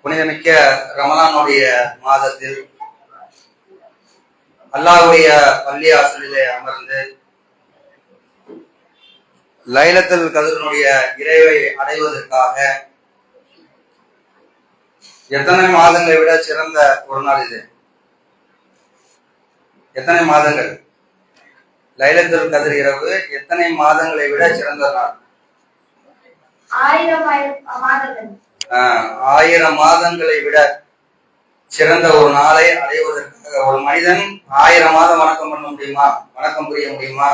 புனிதமிக்க ரமலானுடைய மாதத்தில் அல்லாஹ்வுடைய பள்ளிவாசலிலே அமர்ந்து லைலத்துல் கத்ருடைய இறைவை அடைவதற்காக எத்தனை மாதங்களை விட சிறந்த ஒரு நாள் இது? எத்தனை மாதங்கள்? லைலத்துல் கத்ர் இரவு எத்தனை மாதங்களை விட சிறந்த நாள்? 1000 மாதங்களை விட சிறந்த ஒரு நாளை அடைவதற்காக ஒரு மனிதன் 1000 மாதம் வணக்கம் பண்ண முடியுமா? வணக்கம் புரிய முடியுமா?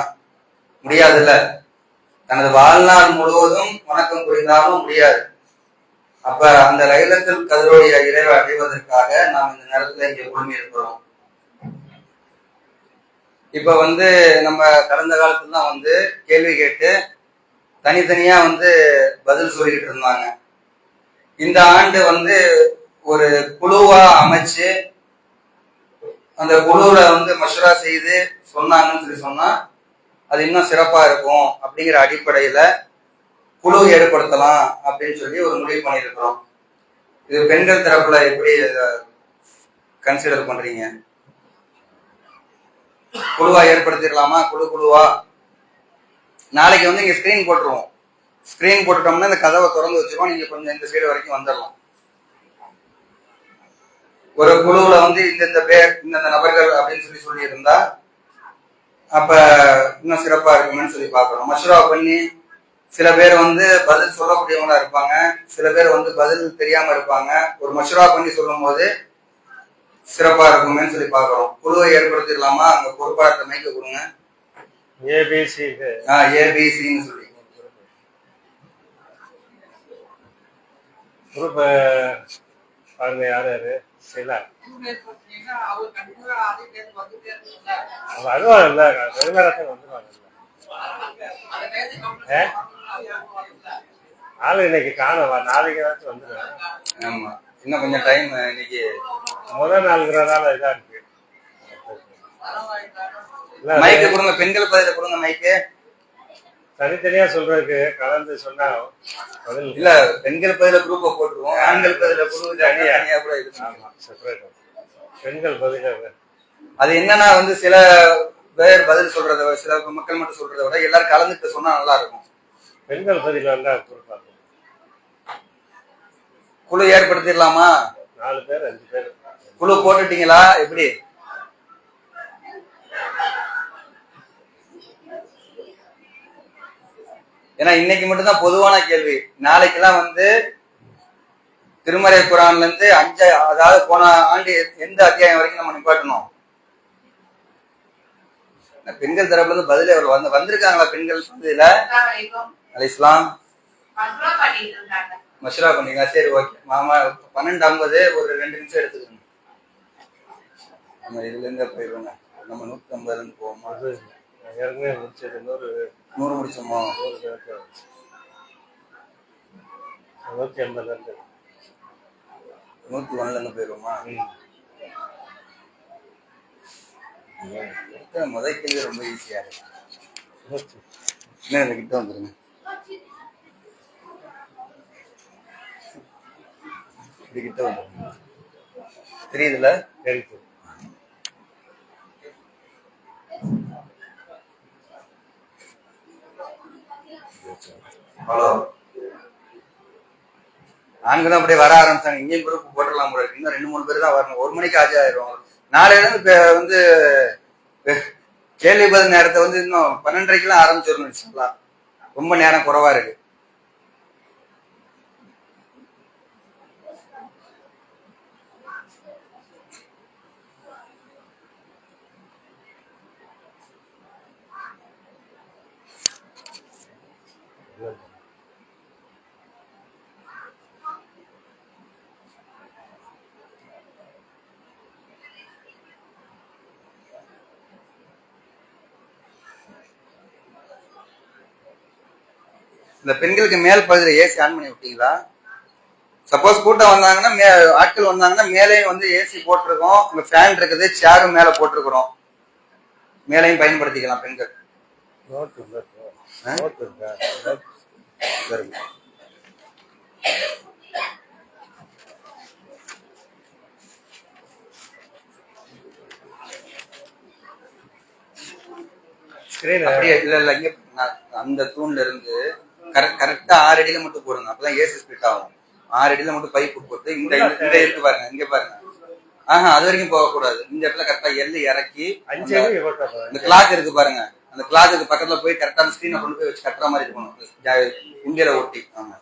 முடியாதுல்ல. தனது வாழ்நாள் முழுவதும் வணக்கம் புரிந்தாலும் முடியாது. அப்ப அந்த லைலத்துல் கத்ருடைய இறைவை அடைவதற்காக நாம் இந்த நேரத்துல இங்கே குழுமி இருக்கிறோம். இப்ப நம்ம கடந்த காலத்துல கேள்வி கேட்டு தனித்தனியா பதில் சொல்லிக்கிட்டு இருந்தாங்க. இந்த ஆண்டு ஒரு குழுவா அமைச்சு அந்த குழுவுல மஷூரா செய்து சொன்னாங்கன்னு சொன்னா அது இன்னும் சிறப்பா இருக்கும் அப்படிங்கிற அடிப்படையில குழு ஏற்படுத்தலாம் அப்படின்னு சொல்லி ஒரு முடிவு பண்ணியிருக்கிறோம். இது பெண்கள் தரப்புல எப்படி கன்சிடர் பண்றீங்க? குழுவா ஏற்படுத்திடலாமா? குழுவா நாளைக்கு இங்க ஸ்கிரீன் போட்டுருவோம். ஸ்கிரீன் போட்டுட்டோம்னா இந்த கதவை திறந்து வச்சிருவோம். நீங்க கொஞ்சம் இந்த சைடு வரைக்கும் வந்துடலாம். ஒரு குழுவுல இந்த பேர் இந்த நபர்கள் அப்படின்னு சொல்லி இருந்தா அப்ப இன்னும் சிறப்பா இருக்குன்னு சொல்லி பாக்குறோம். மஷூரா பண்ணி சில பேர் பதில் சொல்லக்கூடியவங்களா இருப்பாங்க, சில பேர் பதில் தெரியாம இருப்பாங்க. ஒரு மஷூரா பண்ணி சொல்லும் போது சிறப்பா இருக்குமே சொல்லி பாக்குறோம். குழுவை ஏற்படுத்திடலாமா? அங்க பொறுப்பாளர்கிட்ட மைக்க கொடுங்க. ஏபிசின்னு சொல்லி குரூப் பாருங்க. யாரு யாரு வருவாங்கல்ல, ரெகுலராக வந்துருவாங்க. ஆளு இன்னைக்கு காணவா? நாளைக்கு ஏதாச்சும் வந்துடுவேன். ஆமா, இன்னும் கொஞ்சம் டைம். இன்னைக்கு முதல் நாளுங்கிறதால இதா இருக்கு. மைக்கு கொடுங்க. பெண்கள் பதில கொடுங்க மைக்கு. தனித்தனியா சொல்றதுக்கு கலந்து சொன்னா இல்ல, பெண்கள் பதில குரூப்பை போட்டுருவோம், ஆண்கள் பதில குழு தனியா கூட இது செப்பரேட். பெண்கள் பதில அது என்னன்னா சில பேர் பதில் சொல்றத, சில மக்கள் மட்டும் சொல்றதை விட எல்லாரும் கலந்துட்டு சொன்னா நல்லா இருக்கும். பெண்கள் பதில் வந்தா குழு ஏற்படுத்திடலாமா? 4 பேர் 5 பேர் குழு போட்டுட்டீங்களா? எப்படி? ஏன்னா இன்னைக்கு மட்டும்தான் பொதுவான கேள்வி. நாளைக்கெல்லாம் திருமறை குரான்ல இருந்து 5, அதாவது போன ஆண்டு எந்த அத்தியாயம் வரைக்கும் நம்ம நிப்பாட்டணும்? பெண்கள் தரப்புல இருந்து பதிலே வந்திருக்காங்களா? பெண்கள் பதில அலைஹிஸ்ஸலாம் மஷூரா பண்ணீங்க. சரி, ஓகே மாமா. 12:50 ஒரு 2 நிமிஷம் எடுத்துக்கணும். நம்ம இதுல இருந்து போயிடுவோங்க. நம்ம 150 இருந்து போவோமா? ஏற்கனவே முடிச்சது 100 முடிச்சோமா? 180 இருந்து 101 இருந்து போயிடுவோமா? முதல் கேள்வி ரொம்ப ஈஸியா இருக்கு. இன்னும் கிட்ட வந்துருங்க. கிட்ட வந்துருங்க. தெரியுதுல? தெரியுது. ஹலோ, ஆண்கள் தான் அப்படியே வர ஆரம்பிச்சாங்க. இங்கேயும் குரூப் போட்டுடலாம் போல இருக்கு. இன்னும் 2-3 பேர் தான் வரணும். 1 மணிக்கு ஆஜராயிருவாங்க. நாளையில இருந்து கேள்வி பதில் நேரத்தை இன்னும் 12:30 ஆரம்பிச்சிடணும். ரொம்ப நேரம் குறைவா இருக்கு. இந்த பெண்களுக்கு மேல் பகுதியில் ஏசி ஆன் பண்ணி விட்டீங்களா? சப்போஸ் கூட்டம் வந்தாங்கன்னா, ஆட்கள் வந்தாங்கன்னா மேலேயும் ஏசி போட்டிருக்கோம். உங்க ஃபேன் இருக்குது, சேரும் மேல போட்டிருக்கிறோம். மேலையும் பயன்படுத்திக்கலாம் பெண்கள். ஸ்கிரீன் அப்படியே இல்ல இங்க அந்த தூண்ல இருந்து கரெக்டா 6 அடியில மட்டும் போடுங்க, அப்பதான் ஏசி ஸ்பிளிட் ஆகும். 6 அடியில மட்டும் பைப் போட்டு இந்த இந்த இருக்கு பாருங்க, இங்க பாருங்க. அது வரைக்கும் போகக்கூடாது. இந்த இடத்துல கரெக்டா எள்ளு இறக்கி 5 அடி இந்த கிளாக் இருக்கு பாருங்க, அந்த கிளாக்கு பக்கத்துல போய் கரெக்டா ஸ்கிரீனை கொண்டு போய் வச்சு கட்டுற மாதிரி இருக்கணும், இந்தியில ஒட்டி. ஆமா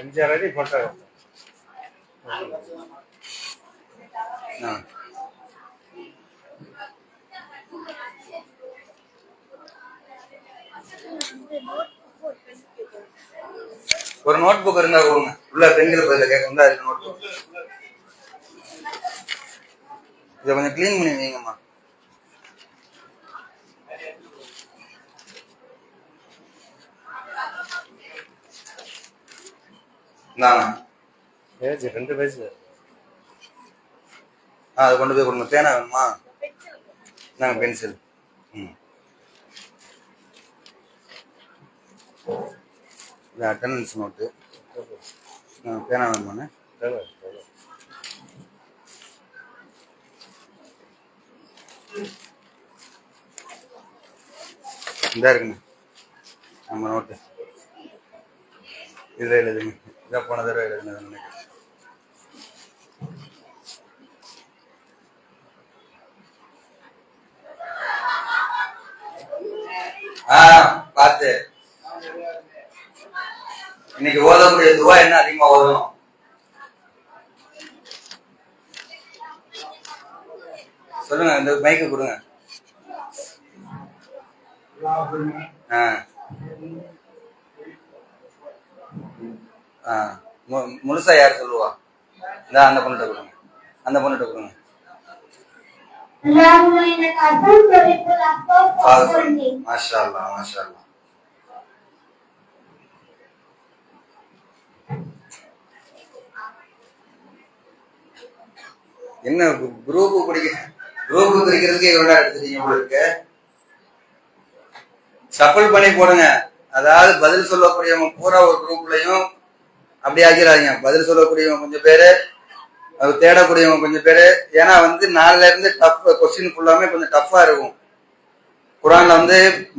5 அடி போட்டாங்க. ஒரு நோட் புக் இருந்தா கொடுங்க, உள்ள பெண்கள் பதில கேட்க இருக்கு நோட் புக். இதை கொஞ்சம் கிளீன் பண்ணி வைங்கம்மா. Page 2 page. அதை கொண்டு போய் கொடுங்க. பேனா வேணுமா? நாங்க பென்சில். Attendance note. பேனா வேணுமாண்ணே? இந்த இருக்குண்ணே நம்ம நோட்டு. இதுல எழுதுங்க, இதான் போன தடவை எழுதுனது நினைக்கிறேன். பார்த்து இன்னைக்கு ஓதக்கூடிய துவா என்ன அதிகமா ஓதணும்? சொல்லுங்க, இந்த மைக்கு கொடுங்க. முழுசா யார் சொல்லுவா? இந்த அந்த பொண்ணுகிட்ட கொடுங்க, அந்த பொண்ணுகிட்ட கொடுங்க. மாஷா அல்லாஹ், மாஷா அல்லாஹ். என்ன குரூப் குறிக்கிறதுக்கு எவ்வளவு எடுத்துட்டீங்க உங்களுக்கு? ஷஃபிள் பண்ணி போடுங்க. அதாவது பதில் சொல்லக்கூடியவங்க பூரா ஒரு குரூப்லயும் அப்படி ஆக்கிறாங்க. பதில் சொல்லக்கூடியவங்க கொஞ்சம் பேரு, அது தேடக்கூடியவங்க கொஞ்சம் பேரு. ஏன்னா நாலுல இருந்து டஃப் கொஸ்டின் ஃபுல்லாமே கொஞ்சம் டஃப்பா இருக்கும். குர்ஆன்ல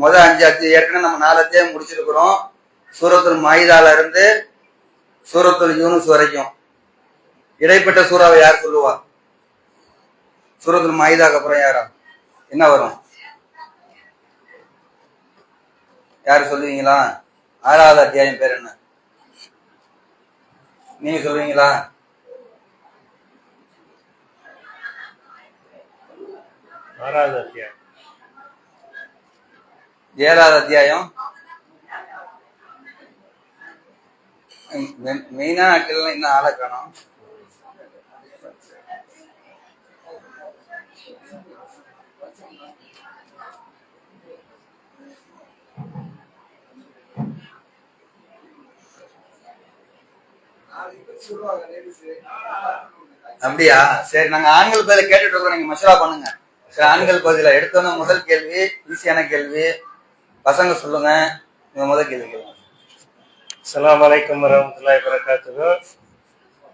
முதல் 5 அத்தியாயம் ஏற்கனவே நம்ம 4 அத்தியாயம் முடிச்சிருக்கிறோம். சூரத்துல் மாயிதால இருந்து சூரத்துல் யூனுஸ் வரைக்கும். இடைப்பட்ட சூறாவை யார் சொல்லுவா? சூரத்துல் மாயிதாக்கு அப்புறம் யாரா என்ன வரும்? யாரு சொல்லுவீங்களா? 6வது அத்தியாயம் பேர் என்ன? நீங்க சொல்லுவீங்களா? ஆறாவது அத்தியாயம். 7வது அத்தியாயம். மெயினா ஆட்கள் இன்னும் ஆளை காணும். அப்படியா? சரி, நாங்க ஆண்கள் பதில கேட்டுட்டு இருக்கோம், நீங்க மசூரா பண்ணுங்க. சரி, ஆண்கள் பதில எடுத்தோன்னா முதல் கேள்வி ஈஸியான கேள்வி. பசங்க சொல்லுங்க, முதல் கேள்வி கேளுங்க. அஸ்ஸலாமு அலைக்கும் வரஹ்மத்துல்லாஹி வபரகாத்துஹு.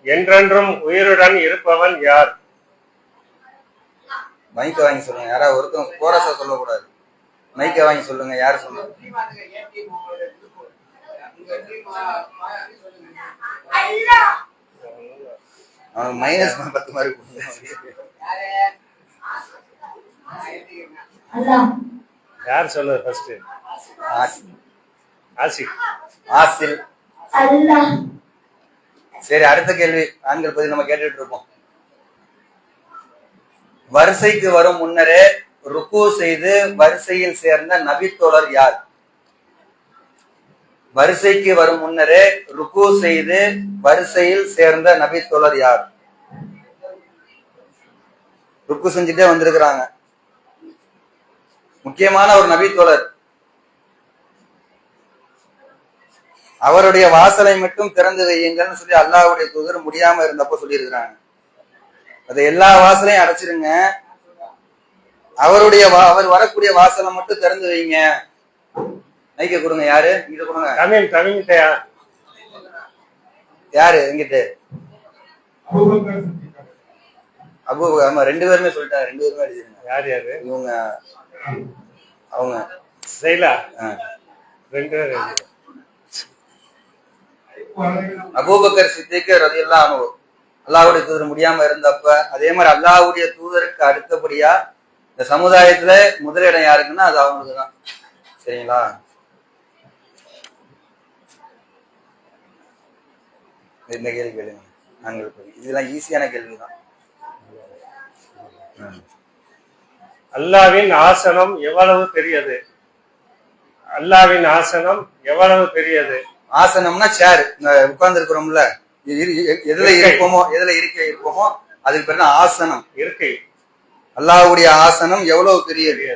என்றென்றும் உயிருடன் இருப்பவன் யார்? மைக்க வாங்கி சொல்லுங்க. யாராவது ஒருத்தவங்க கோரஸா சொல்லக்கூடாது. மைக்க வாங்கி சொல்லுங்க. யாரு சொல்லுங்க? அவன் மைனஸ் 10 மாதிரி யார் சொல்லுது ஃபர்ஸ்ட்? ஆசில். சரி, அடுத்த கேள்வி ஆண்கள் பதில் நம்ம கேட்டுட்டு இருப்போம். வரிசைக்கு வரும் முன்னரே ருக்கு செய்து வரிசையில் சேர்ந்த நபித்தோழர் யார்? வரிசைக்கு வரும் முன்னரே ருக்கு செய்து வரிசையில் சேர்ந்த நபித்தோழர் யார்? ருக்கு செஞ்சுட்டே வந்திருக்கிறாங்க. முக்கியமான ஒரு நபித்தோழர். அவருடைய வாசலை மட்டும் திறந்து வையுங்கன்னு சொல்லி அல்லாஹ்வுடைய தூதர் முடியாம இருந்தப்போ சொல்லி இருக்கிறாங்க. அது எல்லா வாசலையும் அடைச்சிருங்க, அவர் வரக்கூடிய வாசலை மட்டும் திறந்து வைங்க. மைக்க கொடுங்க. யாரு இங்கிட்ட கொடுங்க. யாரு இங்கிட்ட? ஆமா, ரெண்டு பேருமே சொல்லிட்டாங்க, ரெண்டு பேருமே எழுதிருங்க. யார் யாரு? இவங்க அவங்க செய்யலா ரெண்டு பேர். அபூபக்கர் சித்திக் ரலியல்லாஹு அன்ஹு அல்லாஹ்வுடைய தூதர் முடியாம இருந்தப்ப, அதே மாதிரி அல்லாஹ்வுடைய தூதருக்கு அடுத்தபடியா இந்த சமுதாயத்துல முதலிடம் யாருக்குன்னா அது அவங்களுக்கு தான். சரிங்களா? இந்த கேள்வி கேளுங்க. இதெல்லாம் ஈஸியான கேள்விதான். அல்லாவின் ஆசனம் எவ்வளவு பெரியது? அல்லாவின் ஆசனம் எவ்வளவு பெரியது? ஆசனம்னா சேர், உட்கார்ந்து இருக்கிறோம்ல, எதுல இருப்போமோ, எதுல இருப்போமோ அதுக்கு பேர் ஆசனம். இருக்கை. அல்லாஹ்வுடைய ஆசனம் எவ்வளவு பெரியது?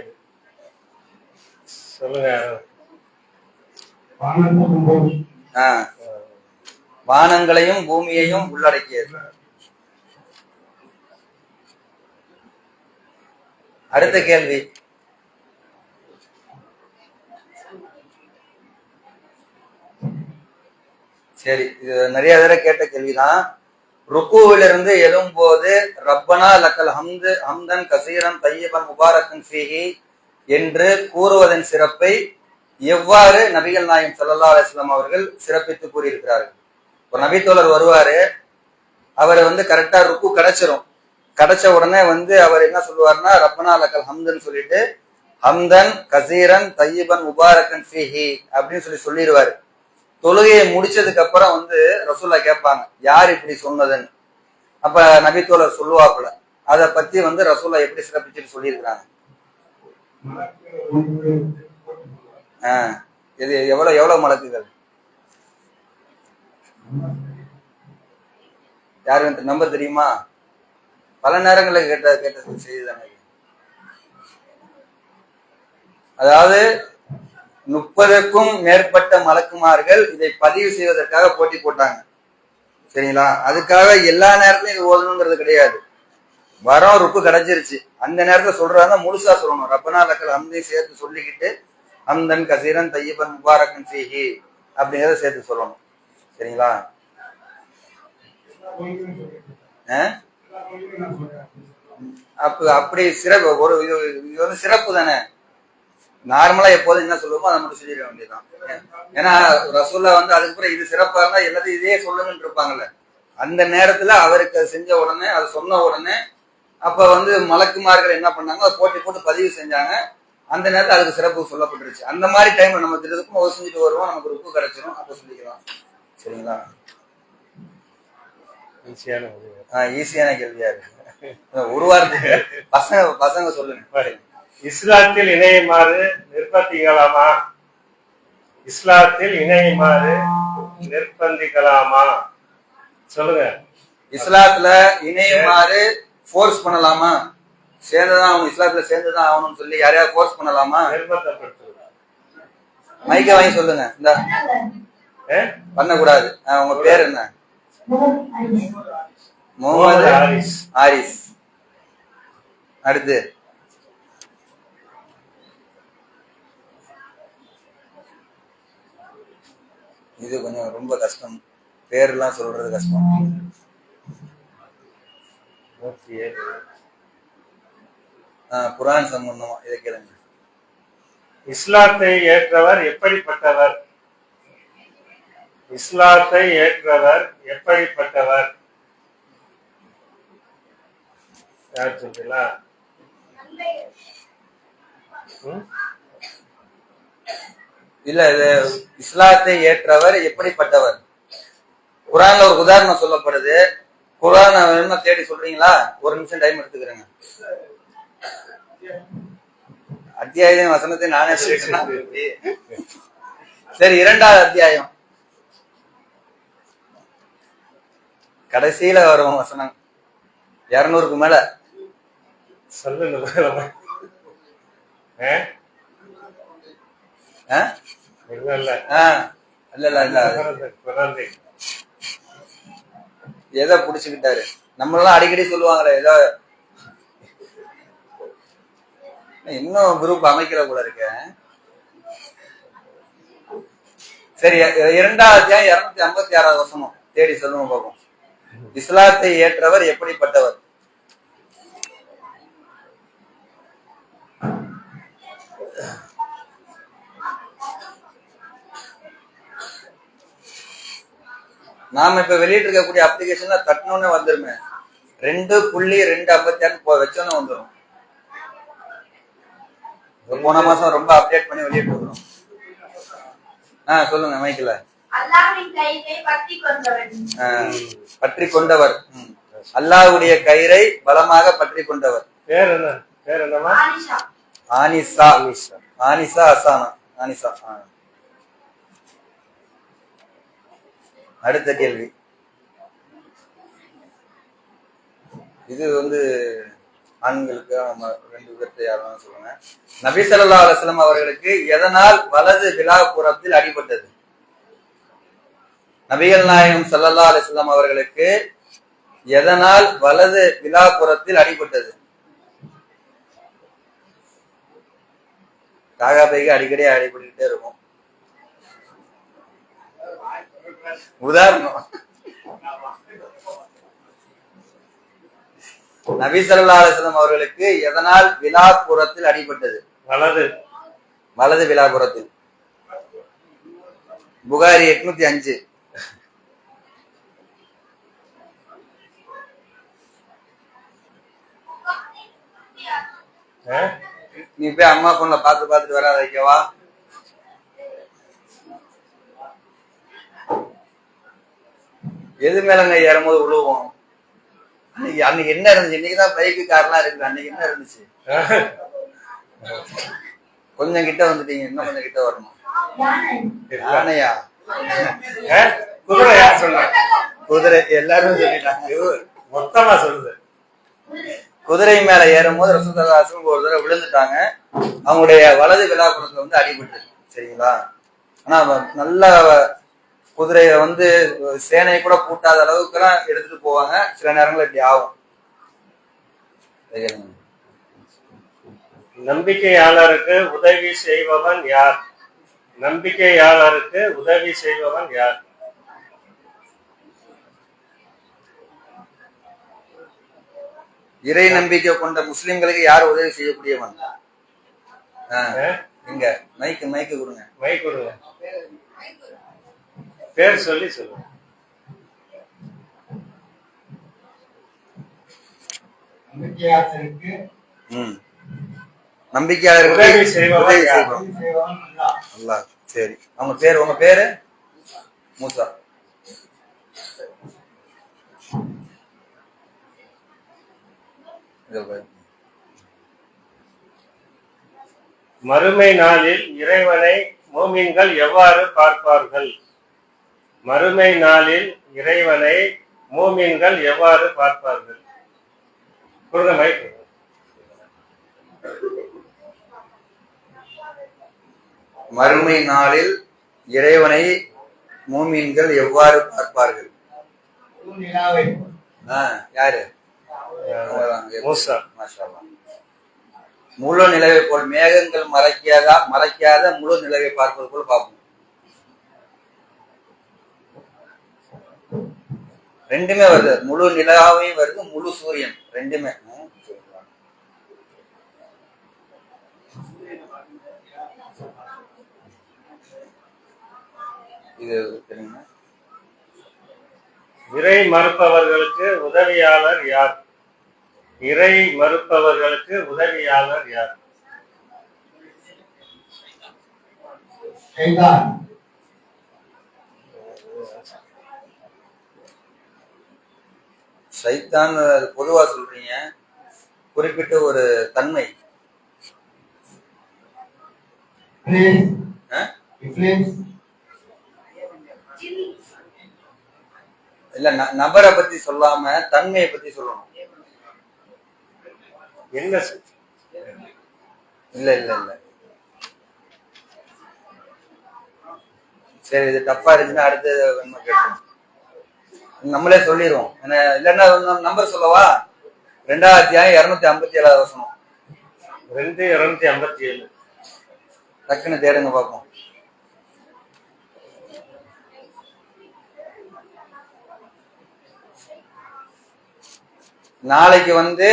சொல்லுங்க. வானங்களையும் பூமியையும் உள்ளடக்கியது. அடுத்த கேள்வி. சரி, இது நிறைய தடவை கேட்ட கேள்விதான். ருக்குவிலிருந்து எழும்போது ரப்பனா லக்கல் ஹம்து ஹம்தன் கசீரன் தையபன் முபாரக்கன் ஃபீஹி என்று கூறுவதன் சிறப்பை எவ்வாறு நபிகள் நாயகம் ஸல்லல்லாஹு அலைஹி வஸல்லம் அவர்கள் சிறப்பித்து கூறியிருக்கிறார்கள். ஒரு நபித்தோழர் வருவாரு, அவர் கரெக்டா ருக்கு கிடைச்ச உடனே அவர் என்ன சொல்லுவாருன்னா ரப்பனா லக்கல் ஹம்துன்னு சொல்லிட்டு ஹம்தன் கசீரன் தையபன் முபாரக்கன் ஃபீஹி அப்படின்னு சொல்லிடுவாரு. தொழுகையை முடிச்சதுக்கு அப்புறம் ரசூல்லா கேட்பாங்க யார் இப்படி சொன்னதுன்னு. அப்ப நபித்தோழர் சொல்லுவாப்புல, அதை பத்தி ரசூல்லா எப்படி சிறப்பிச்சுட்டு சொல்லியிருக்கிறாங்க. இது எவ்வளவு மலக்குகள் யாருக்கு நம்ப தெரியுமா? பல நேரங்களில் கேட்ட செய்தி தானே. அதாவது 30க்கும் மேற்பட்ட மலக்குமார்கள் இதை பதிவு செய்வதற்காக போட்டி போட்டாங்க. சரிங்களா? அதுக்காக எல்லா நேரத்திலும் இது ஓதணுங்கிறது கிடையாது. வரம் ருக்கு கிடைச்சிருச்சு, அந்த நேரத்துல சொல்றாங்க முழுசா சொல்லணும். ரப்பனா லக்கல் ஹம்தையும் சேர்த்து சொல்லிக்கிட்டு ஹம்தன் கசீரன் தையபன் முபாரக்கன் ஃபீஹி அப்படிங்கிறத சேர்த்து சொல்லணும். சரிங்களா? அப்படி சிறப்பு ஒரு இது சிறப்பு தானே. நார்மலா எப்போதும் என்ன சொல்லுவோமோ அதை மட்டும் சொல்லிட வேண்டியதுதான். ஏன்னா ரசூல்லா அதுக்கப்புறம் இது சிறப்பா இருந்தா எல்லாத்தையும் இதே சொல்லுங்கன்னு இருப்பாங்கல்ல. அந்த நேரத்துல அவருக்கு அது செஞ்ச உடனே, அது சொன்ன உடனே அப்ப மலக்குமார்கள் என்ன பண்ணாங்க, அதை போட்டி போட்டு பதிவு செஞ்சாங்க. அந்த நேரத்துல அதுக்கு சிறப்பு சொல்லப்பட்டுருச்சு. அந்த மாதிரி டைம்ல நம்ம திருப்பக்கும் ஒரு செஞ்சுட்டு வருவோம், நமக்கு ருக்கு கிடைச்சிடும், அப்ப சொல்லிக்கலாம். சரிங்களா? ஈஸியான கேள்வியா இருக்கு. ஒரு வாரத்துக்கு பசங்க சொல்லுங்க. இஸ்லாத்தில் இணையுமாறு நிர்பந்திக்கலாமா? இஸ்லாத்தில் இணையுமாறு நிர்பந்திக்கலாமா? சொல்லுங்க. இஸ்லாத்துல இணையுமாறு ஃபோர்ஸ் பண்ணலாமா? சேர்ந்துதான் ஆகணும், இஸ்லாத்துல சேர்ந்துதான் ஆகணும்னு சொல்லி யாரையாவது ஃபோர்ஸ் பண்ணலாமா? மைக்க வாங்கி சொல்லுங்க. இந்த பண்ணக்கூடாது. உங்க பேர் என்ன? முகமது ஹாரிஸ். அடுத்து இது கொஞ்சம் ரொம்ப கஷ்டம், பேரெல்லாம் சொல்றது கஷ்டம். குர்ஆன் சம்பந்தமா இதை கேளுங்க. இஸ்லாத்தை ஏற்றவர் எப்படிப்பட்டவர்? இஸ்லாத்தை ஏற்றவர் எப்படிப்பட்டவர்? யார் சொல்றீங்களா? இல்ல, இது இஸ்லாத்தை ஏற்றவர் எப்படிப்பட்டவர். குர்ஆன்ல ஒரு உதாரணம் சொல்லப்படுது. குர்ஆன் என்ன தேடி சொல்றீங்களா? ஒரு நிமிஷம் டைம் எடுத்துக்கிறேங்க. அத்தியாயம் வசனத்தை நானே சொல்லிட்டேன். சரி, 2வது அத்தியாயம் கடைசியில வரும் வசனம் 200க்கு மேல. சொல்லுங்க. எதை புடிச்சுக்கிட்டாரு? நம்மளாம் அடிக்கடி சொல்லுவாங்களே, ஏதோ இன்னும் குரூப் அமைக்கிற போல இருக்க. சரி, 2வது அத்தியாயம் 256வது வசனம் தேடி சொல்லுங்க பார்ப்போம். இஸ்லாத்தை ஏற்றவர் எப்படிப்பட்டவர்? நாம இப்ப வெளியிட்டு இருக்கக்கூடிய அப்ளிகேஷன்ல தட்டணும்னு வந்துருமே 2.256 வச்சோன்னு வந்துடும். போன மாசம் ரொம்ப அப்டேட் பண்ணி வெளியிட்டு இருக்கிறோம். சொல்லுங்க மைக்கில். பற்றி கொண்டவர், அல்லாஹ்வுடைய கயிறை பலமாக பற்றி கொண்டவர். பேர் என்ன? பேர் என்னமா? ஆனிசா. ஆனிசா அசானா. ஆனிசா. அடுத்த கேள்வி. இது ஆண்களுக்கு நம்ம 2 பேர்த்த யாரும் சொல்லுங்க. நபி ஸல்லல்லாஹு அலைஹி வஸல்லம் அவர்களுக்கு எதனால் வலது விலாப்புறத்தில் அடிபட்டது? நபிகள் நாயகம் ஸல்லல்லாஹு அலைஹி வஸல்லம் அவர்களுக்கு எதனால் வலது விலாப்புறத்தில் அடிபட்டது? காகா பைக்கு அடிக்கடி அடிபட்டுட்டே இருக்கும். உதாரணம், நபி ஸல்லல்லாஹு அலைஹி வஸல்லம் அவர்களுக்கு எதனால் விலாப்புறத்தில் அடிபட்டது? வலது விலாப்புறத்தில். புகாரி 805. நீ போய் அம்மா பொண்ண பார்த்துட்டு வராத, வைக்கவா? எது மேலங்க ஏறும்போது விழுவோம்? அன்னைக்கு என்ன இருந்துச்சு? இன்னைக்குதான் பைக்கு கார்லாம் இருக்கு. அன்னைக்கு என்ன இருந்துச்சு? கொஞ்சம் கிட்ட வந்துட்டீங்க, இன்னும் கொஞ்சம் கிட்ட வரணும். யானையா? குதிரை சொல்ல. குதிரை எல்லாரும் சொல்லிட்டாங்க. மொத்தமா சொல்லுது. குதிரை மேல ஏறும்போது ரசூலுல்லாஹி ஸல்லல்லாஹு அலைஹி வஸல்லம் ஒரு தடவை விழுந்துட்டாங்க. அவங்களுடைய வலது விலாப்புறத்துல அடிபட்டு. சரிங்களா? ஆனா நல்ல குதிரைய சேனையை கூட பூட்டாத அளவுக்கு எல்லாம் எடுத்துட்டு போவாங்க. சில நேரங்கள் இப்படி ஆகும். நம்பிக்கையாளருக்கு உதவி செய்பவன் யார்? நம்பிக்கையாளருக்கு உதவி செய்பவன் யார்? இறை நம்பிக்கை கொண்ட முஸ்லிம்களுக்கு யார் உதவி செய்யக்கூடியவன்? இங்க மைக்கு கொடுங்க. மைக் கொடுங்க. பேர் சொல்லி சொல்லுங்க. நம்பிக்கையாளருக்கு உதவி செய்பவன் அல்லாஹ். சரி, உங்க பேரு மூசா. மறுமை நாளில் இறைவனை மோமீன்கள் எவ்வாறு பார்ப்பார்கள்? மறுமை நாளில் இறைவனை மோமீன்கள் எவ்வாறு பார்ப்பார்கள்? மறுமை நாளில் இறைவனை மோமீன்கள் எவ்வாறு பார்ப்பார்கள்? யாரு? மூசா. முழு நிலவை போல், மேகங்கள் மறைக்காத முழு நிலவை பார்ப்பது போல் பார்ப்போம். ரெண்டுமே வருது. முழு நிலாவையும் வருது, முழு சூரியன் ரெண்டுமே. இது தெரியுமா? இறை மறுப்பவர்களுக்கு உதவியாளர் யார்? இறை மறுப்பவர்களுக்கு உதவியாளர் யார்? சைத்தான் பொதுவா சொல்றீங்க, குறிப்பிட்ட ஒரு தன்மை இல்ல. நபரை பத்தி சொல்லாம தன்மையை பத்தி சொல்லணும். என்ன? இல்ல இல்ல இல்ல. சரி, இது தப்பா இருந்துச்சுன்னா அடுத்து கேட்போம். நம்மளே சொல்லிடுவோம். இல்லன்னா நம்பர் சொல்லவா? 2ஆம் அத்தியாயம் 257 வசனம். 2:257. டக்குன்னு தேடுங்க பார்ப்போம். நாளைக்கு 5வது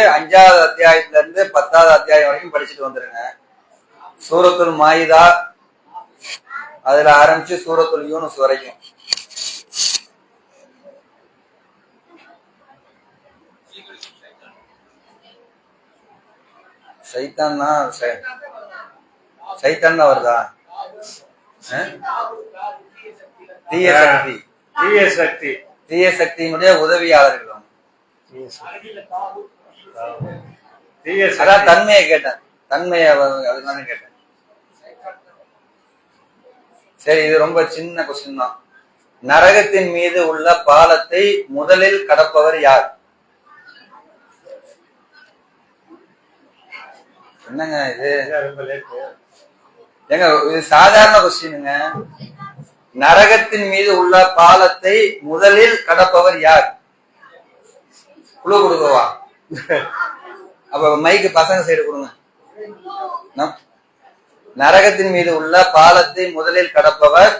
அத்தியாயத்துல இருந்து 10வது அத்தியாயம் வரைக்கும் படிச்சுட்டு வந்துருங்க. சூரத்துல் மாயிதா அதுல ஆரம்பிச்சு சூரத்துல் யூனுஸ் வரைக்கும். சைத்தான்னா சைத்தான் தான் வருதா? தீய சக்தி. தீய சக்தி. தீய சக்தியினுடைய உதவியாளர்கள். தீய அதான் தன்மையை கேட்டேன். தன்மையை அதுதான் கேட்டேன். சரி, இது ரொம்ப சின்ன கொஸ்டின் தான். நரகத்தின் மீது உள்ள பாலத்தை முதலில் கடப்பவர் யார்? என்னங்க இது? ஏங்க இது சாதாரண கொஸ்டினுங்க. நரகத்தின் மீது உள்ள பாலத்தை முதலில் கடப்பவர் யார்? குழு கொடுக்கவா? அப்ப மைக்கு பசங்க சைடு கொடுங்க. நரகத்தின் மீது உள்ள பாலத்தை முதலில் கடப்பவர்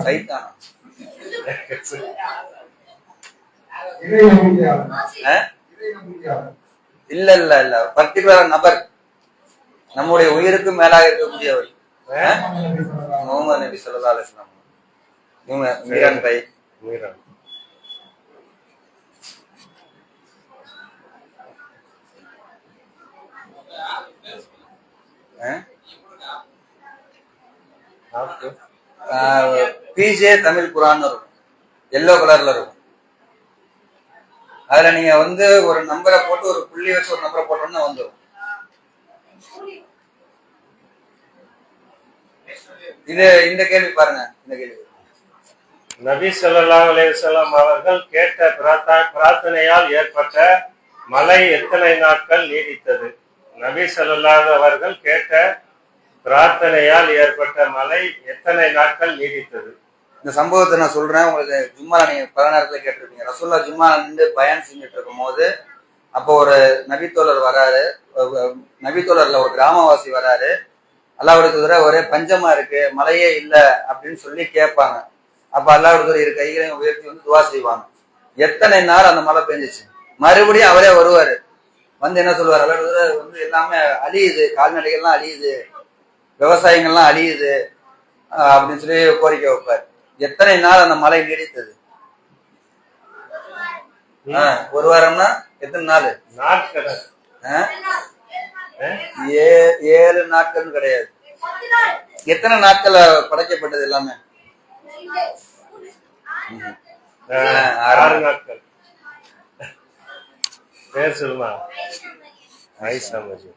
சைத்தானா? இல்ல இல்ல இல்ல, பர்டிகுலர் நபர், நம்முடைய உயிருக்கு மேலாக இருக்கக்கூடியவர். முகமது நபி ஸல்லல்லாஹு அலைஹி வஸல்லம். இவங்க மீரான் பை. பிஜே தமிழ் குரான் இருக்கும், எல்லோ கலர்ல இருக்கும். அதுல நீங்க வந்து ஒரு நம்பரை போட்டு ஒரு புள்ளி வச்சு ஒரு நம்பரை போட்டோம்னா வந்துடும். இது இந்த கேள்வி பாருங்க. இந்த கேள்வி நபி ஸல்லல்லாஹு அலைஹி வஸல்லம் அவர்கள் கேட்ட பிரார்த்தனையால் ஏற்பட்ட மழை எத்தனை நாட்கள் நீடித்தது? நபி ஸல்லல்லாஹு அவர்கள் கேட்ட பிரார்த்தனையால் ஏற்பட்ட மழை எத்தனை நாட்கள் நீடித்தது? இந்த சம்பவத்தை நான் சொல்றேன் உங்களுக்கு. ஜும்மா நீங்க பல நேரத்துல கேட்டிருப்பீங்க. ரசூல்லா ஜும்மா நின்று பயான் செஞ்சுட்டு இருக்கும் போது அப்போ ஒரு நபித்தோழர் வராரு. நபித்தோழர்ல ஒரு கிராமவாசி வராரு. அல்லாஹ்வுடைய தூதரே, ஒரே பஞ்சமா இருக்கு, மழையே இல்லை அப்படின்னு சொல்லி கேட்பாங்க. அப்ப அல்லாஹ்வுடைய தூதர் இரு கைகளையும் உயர்த்தி வந்து துவா செய்வாங்க. எத்தனை நாள் அந்த மழை பெஞ்சிச்சு. மறுபடியும் அவரே வருவாரு. வந்து என்ன சொல்லுவார்? அல்லாஹ்வுடைய தூதர் வந்து எல்லாமே அழியுது, கால்நடைகள்லாம் அழியுது, விவசாயங்கள்லாம் அழியுது அப்படின்னு சொல்லி கோரிக்கை வைப்பார். எத்தனை நாள் அந்த மழை நீடித்தது? ஒரு வாரம்னா எத்தனை நாள்? 7 நாட்கள் கிடையாது. எத்தனை நாட்கள் படைக்கப்பட்டது எல்லாமே? 6 நாட்கள். பேர் சொல்லுமா? ஐசா மஜி.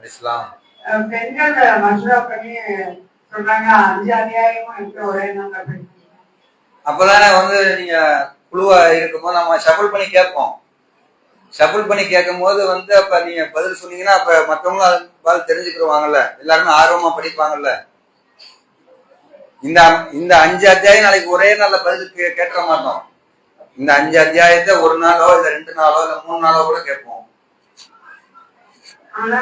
இஸ்லாம் பெண்கள் மசூரா பண்ணி சொல்றாங்க 5 அத்தியாயமும் இருக்கு ஒரே நாள். அப்பதானே வந்து நீங்க குழுவா இருக்கும்போது நம்ம ஷஃபிள் பண்ணி கேட்போம். ஷஃபிள் பண்ணி கேட்கும் போது வந்து அப்ப நீங்க பதில் சொன்னீங்கன்னா அப்ப மற்றவங்களும் அது தெரிஞ்சுக்கிடுவாங்கல்ல, எல்லாருமே ஆர்வமா படிப்பாங்கல்ல. இந்த 5 அத்தியாயம் நாளைக்கு ஒரே நாள்ல பதில் கேட்க மாட்டோம். இந்த 5 அத்தியாயத்தை ஒரு நாளோ இல்ல 2 நாளோ இல்ல 3 நாளோ கூட கேட்போம். ஆனா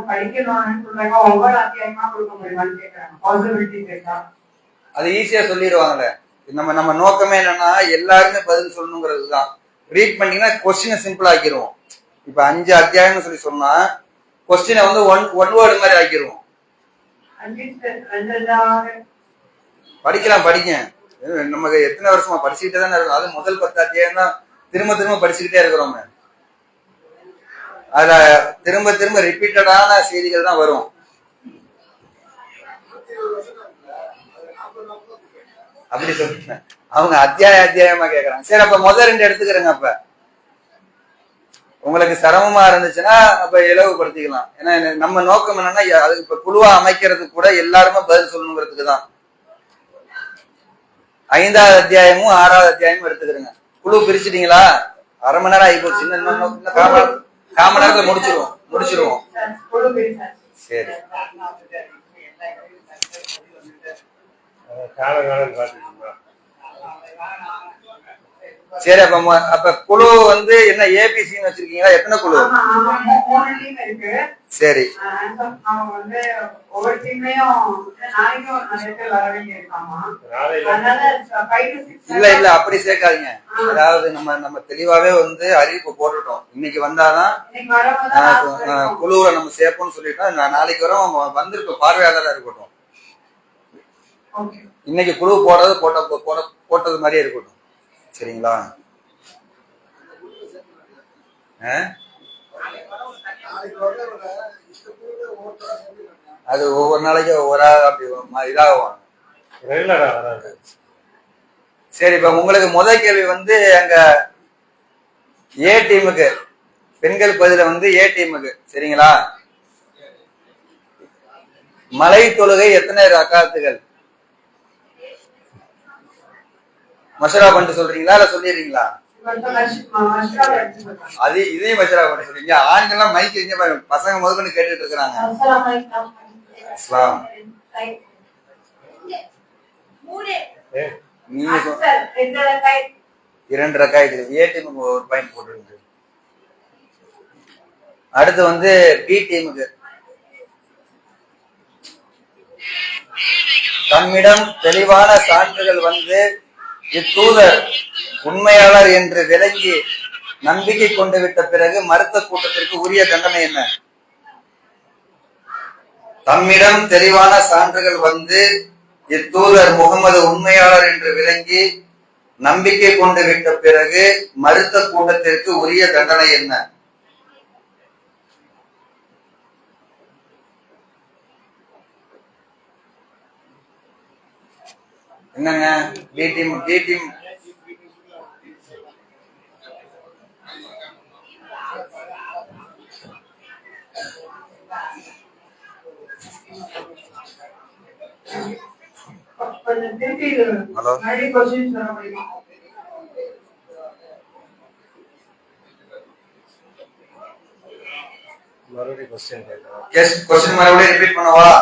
படிக்கணும்னு சொல்றாங்க, ஒவ்வொரு அத்தியாயமா கொடுக்க முடியுமான்னு கேட்கறாங்க. பாசிபிலிட்டி கேட்டா அது ஈஸியா சொல்லிடுவாங்கல்ல. நம்ம நோக்கமே என்னன்னா எல்லாருமே பதில் சொல்லணுங்கிறது தான். ரீட் பண்ணீங்கன்னா கொஸ்டினை சிம்பிள் ஆக்கிடுவோம். இப்ப 5 அத்தியாயம்னு சொல்லி சொன்னா கொஸ்டினை வந்து ஒன் வேர்டு மாதிரி ஆக்கிடுவோம். படிக்கலாம், படிக்க நமக்கு எத்தனை வருஷமா படிச்சுக்கிட்டே தானே இருக்கும். அது முதல் 10 அத்தியாயம் தான் திரும்ப திரும்ப படிச்சுக்கிட்டே இருக்கிறோமே. அதுல திரும்ப திரும்ப ரிப்பீட்டடான செய்திகள் தான் வரும். அப்படி சொல்றேன். அவங்க அத்தியாயமா கேக்குறாங்க. சரி, அப்ப முதல் 2 எடுத்துக்கிறேங்க. அப்ப உங்களுக்கு சிரமமா இருந்துச்சுன்னா அப்ப இலவுபடுத்திக்கலாம். ஏன்னா நம்ம நோக்கம் என்னன்னா அதுக்கு இப்ப குழுவா அமைக்கிறதுக்கு கூட எல்லாருமே பதில் சொல்லணுங்கிறதுக்கு தான். 5வது அத்தியாயமும் 6வது அத்தியாயமும் எடுத்துக்கிறேங்க. குழு பிரிச்சுட்டீங்களா? அரை மணி நேரம் ஆகி போச்சு. இன்னும் காம நேரத்துல முடிச்சிருவோம். சரி, சரி. அப்ப குழு வந்து என்ன ஏபிசின்னு வச்சிருக்கீங்களா? எத்தனை குழு? சரி. இல்ல இல்ல, அப்படி சேர்க்காதீங்க. அதாவது நம்ம தெளிவாவே வந்து அறிவிப்பு போட்டுட்டோம். இன்னைக்கு வந்தாதான் குழுவை நம்ம சேர்ப்போம்னு சொல்லிட்டோம். நாளைக்கு வரும் வந்திருக்க பார்வையாளராக இருக்கட்டும். ஓகே. இன்னைக்கு குழு போடுறது போட்டது மாதிரியே இருக்கட்டும். சரிங்களா? அது ஒவ்வொரு நாளைக்கு ஒவ்வொரு அப்படி இதாகும். ரெகுலரா வராது. சரி, இப்ப உங்களுக்கு முதல் கேள்வி வந்து அங்க ஏ டீமுக்கு, பெண்கள் பதில வந்து ஏ டீமுக்கு. சரிங்களா? மலை தொழுகை எத்தனை ரக்காத்துகள்? மஷரா பண்ணிட்டு சொல்றீங்களா இல்ல சொல்லிடுறீங்களா? அது இதையும் மஷரா பண்ணி சொல்றீங்க. ஆண்கள்லாம் மைக் எங்க பாருங்க, பசங்க முதல்கொண்டு கேட்டுட்டு இருக்கிறாங்க. நீங்க 2 ரக்காயத்து ஏ டீமுக்கு ஒரு பாயிண்ட் போட்டுருக்கு. அடுத்து வந்து பி டீமுக்கு. தம்மிடம் தெளிவான சான்றுகள் வந்து இத்தூதர் உண்மையாளர் என்று விளங்கி நம்பிக்கை கொண்டு விட்ட பிறகு மறுத்த கூட்டத்திற்கு உரிய தண்டனை என்ன? தம்மிடம் தெளிவான சான்றுகள் வந்து இத்தூதர் முகமது உண்மையாளர் என்று விளங்கி நம்பிக்கை கொண்டு விட்ட பிறகு மறுத்த கூட்டத்திற்கு உரிய தண்டனை என்ன? என்னங்க? பி டீம் ஹலோ, மறுபடியும் கொஸ்டின் கேட்கலாம். கொஸ்டின் மறுபடியும் ரிப்பீட் பண்ணவா?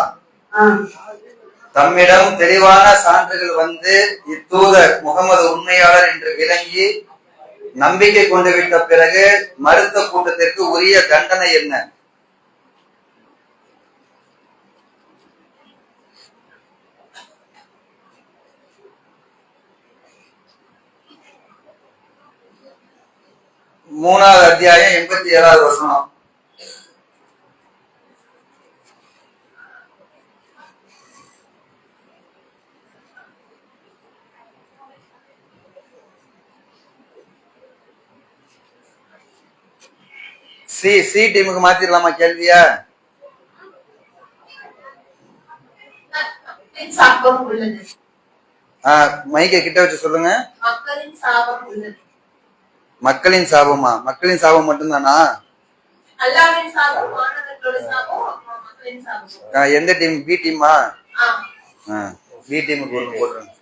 தம்மிடம் தெளிவான சான்றுகள் வந்து இத்தூதர் முகமது உண்மையாளர் என்று விளங்கி நம்பிக்கை கொண்டு விட்ட பிறகு மறுத்த கூட்டத்திற்கு உரிய தண்டனை என்ன? மூணாவது அத்தியாயம் 87வது வசனம். சி டீமுக்கு மாத்திரலாமா கேள்வியா? மைக்கை கிட்ட வச்சு சொல்லுங்க. மக்களின் சாபமா? மக்களின் சாபம் மட்டும்தானா? எந்த டீம்? பி டீமா? பி டீமுக்கு ஒன்று போட்டுருங்க.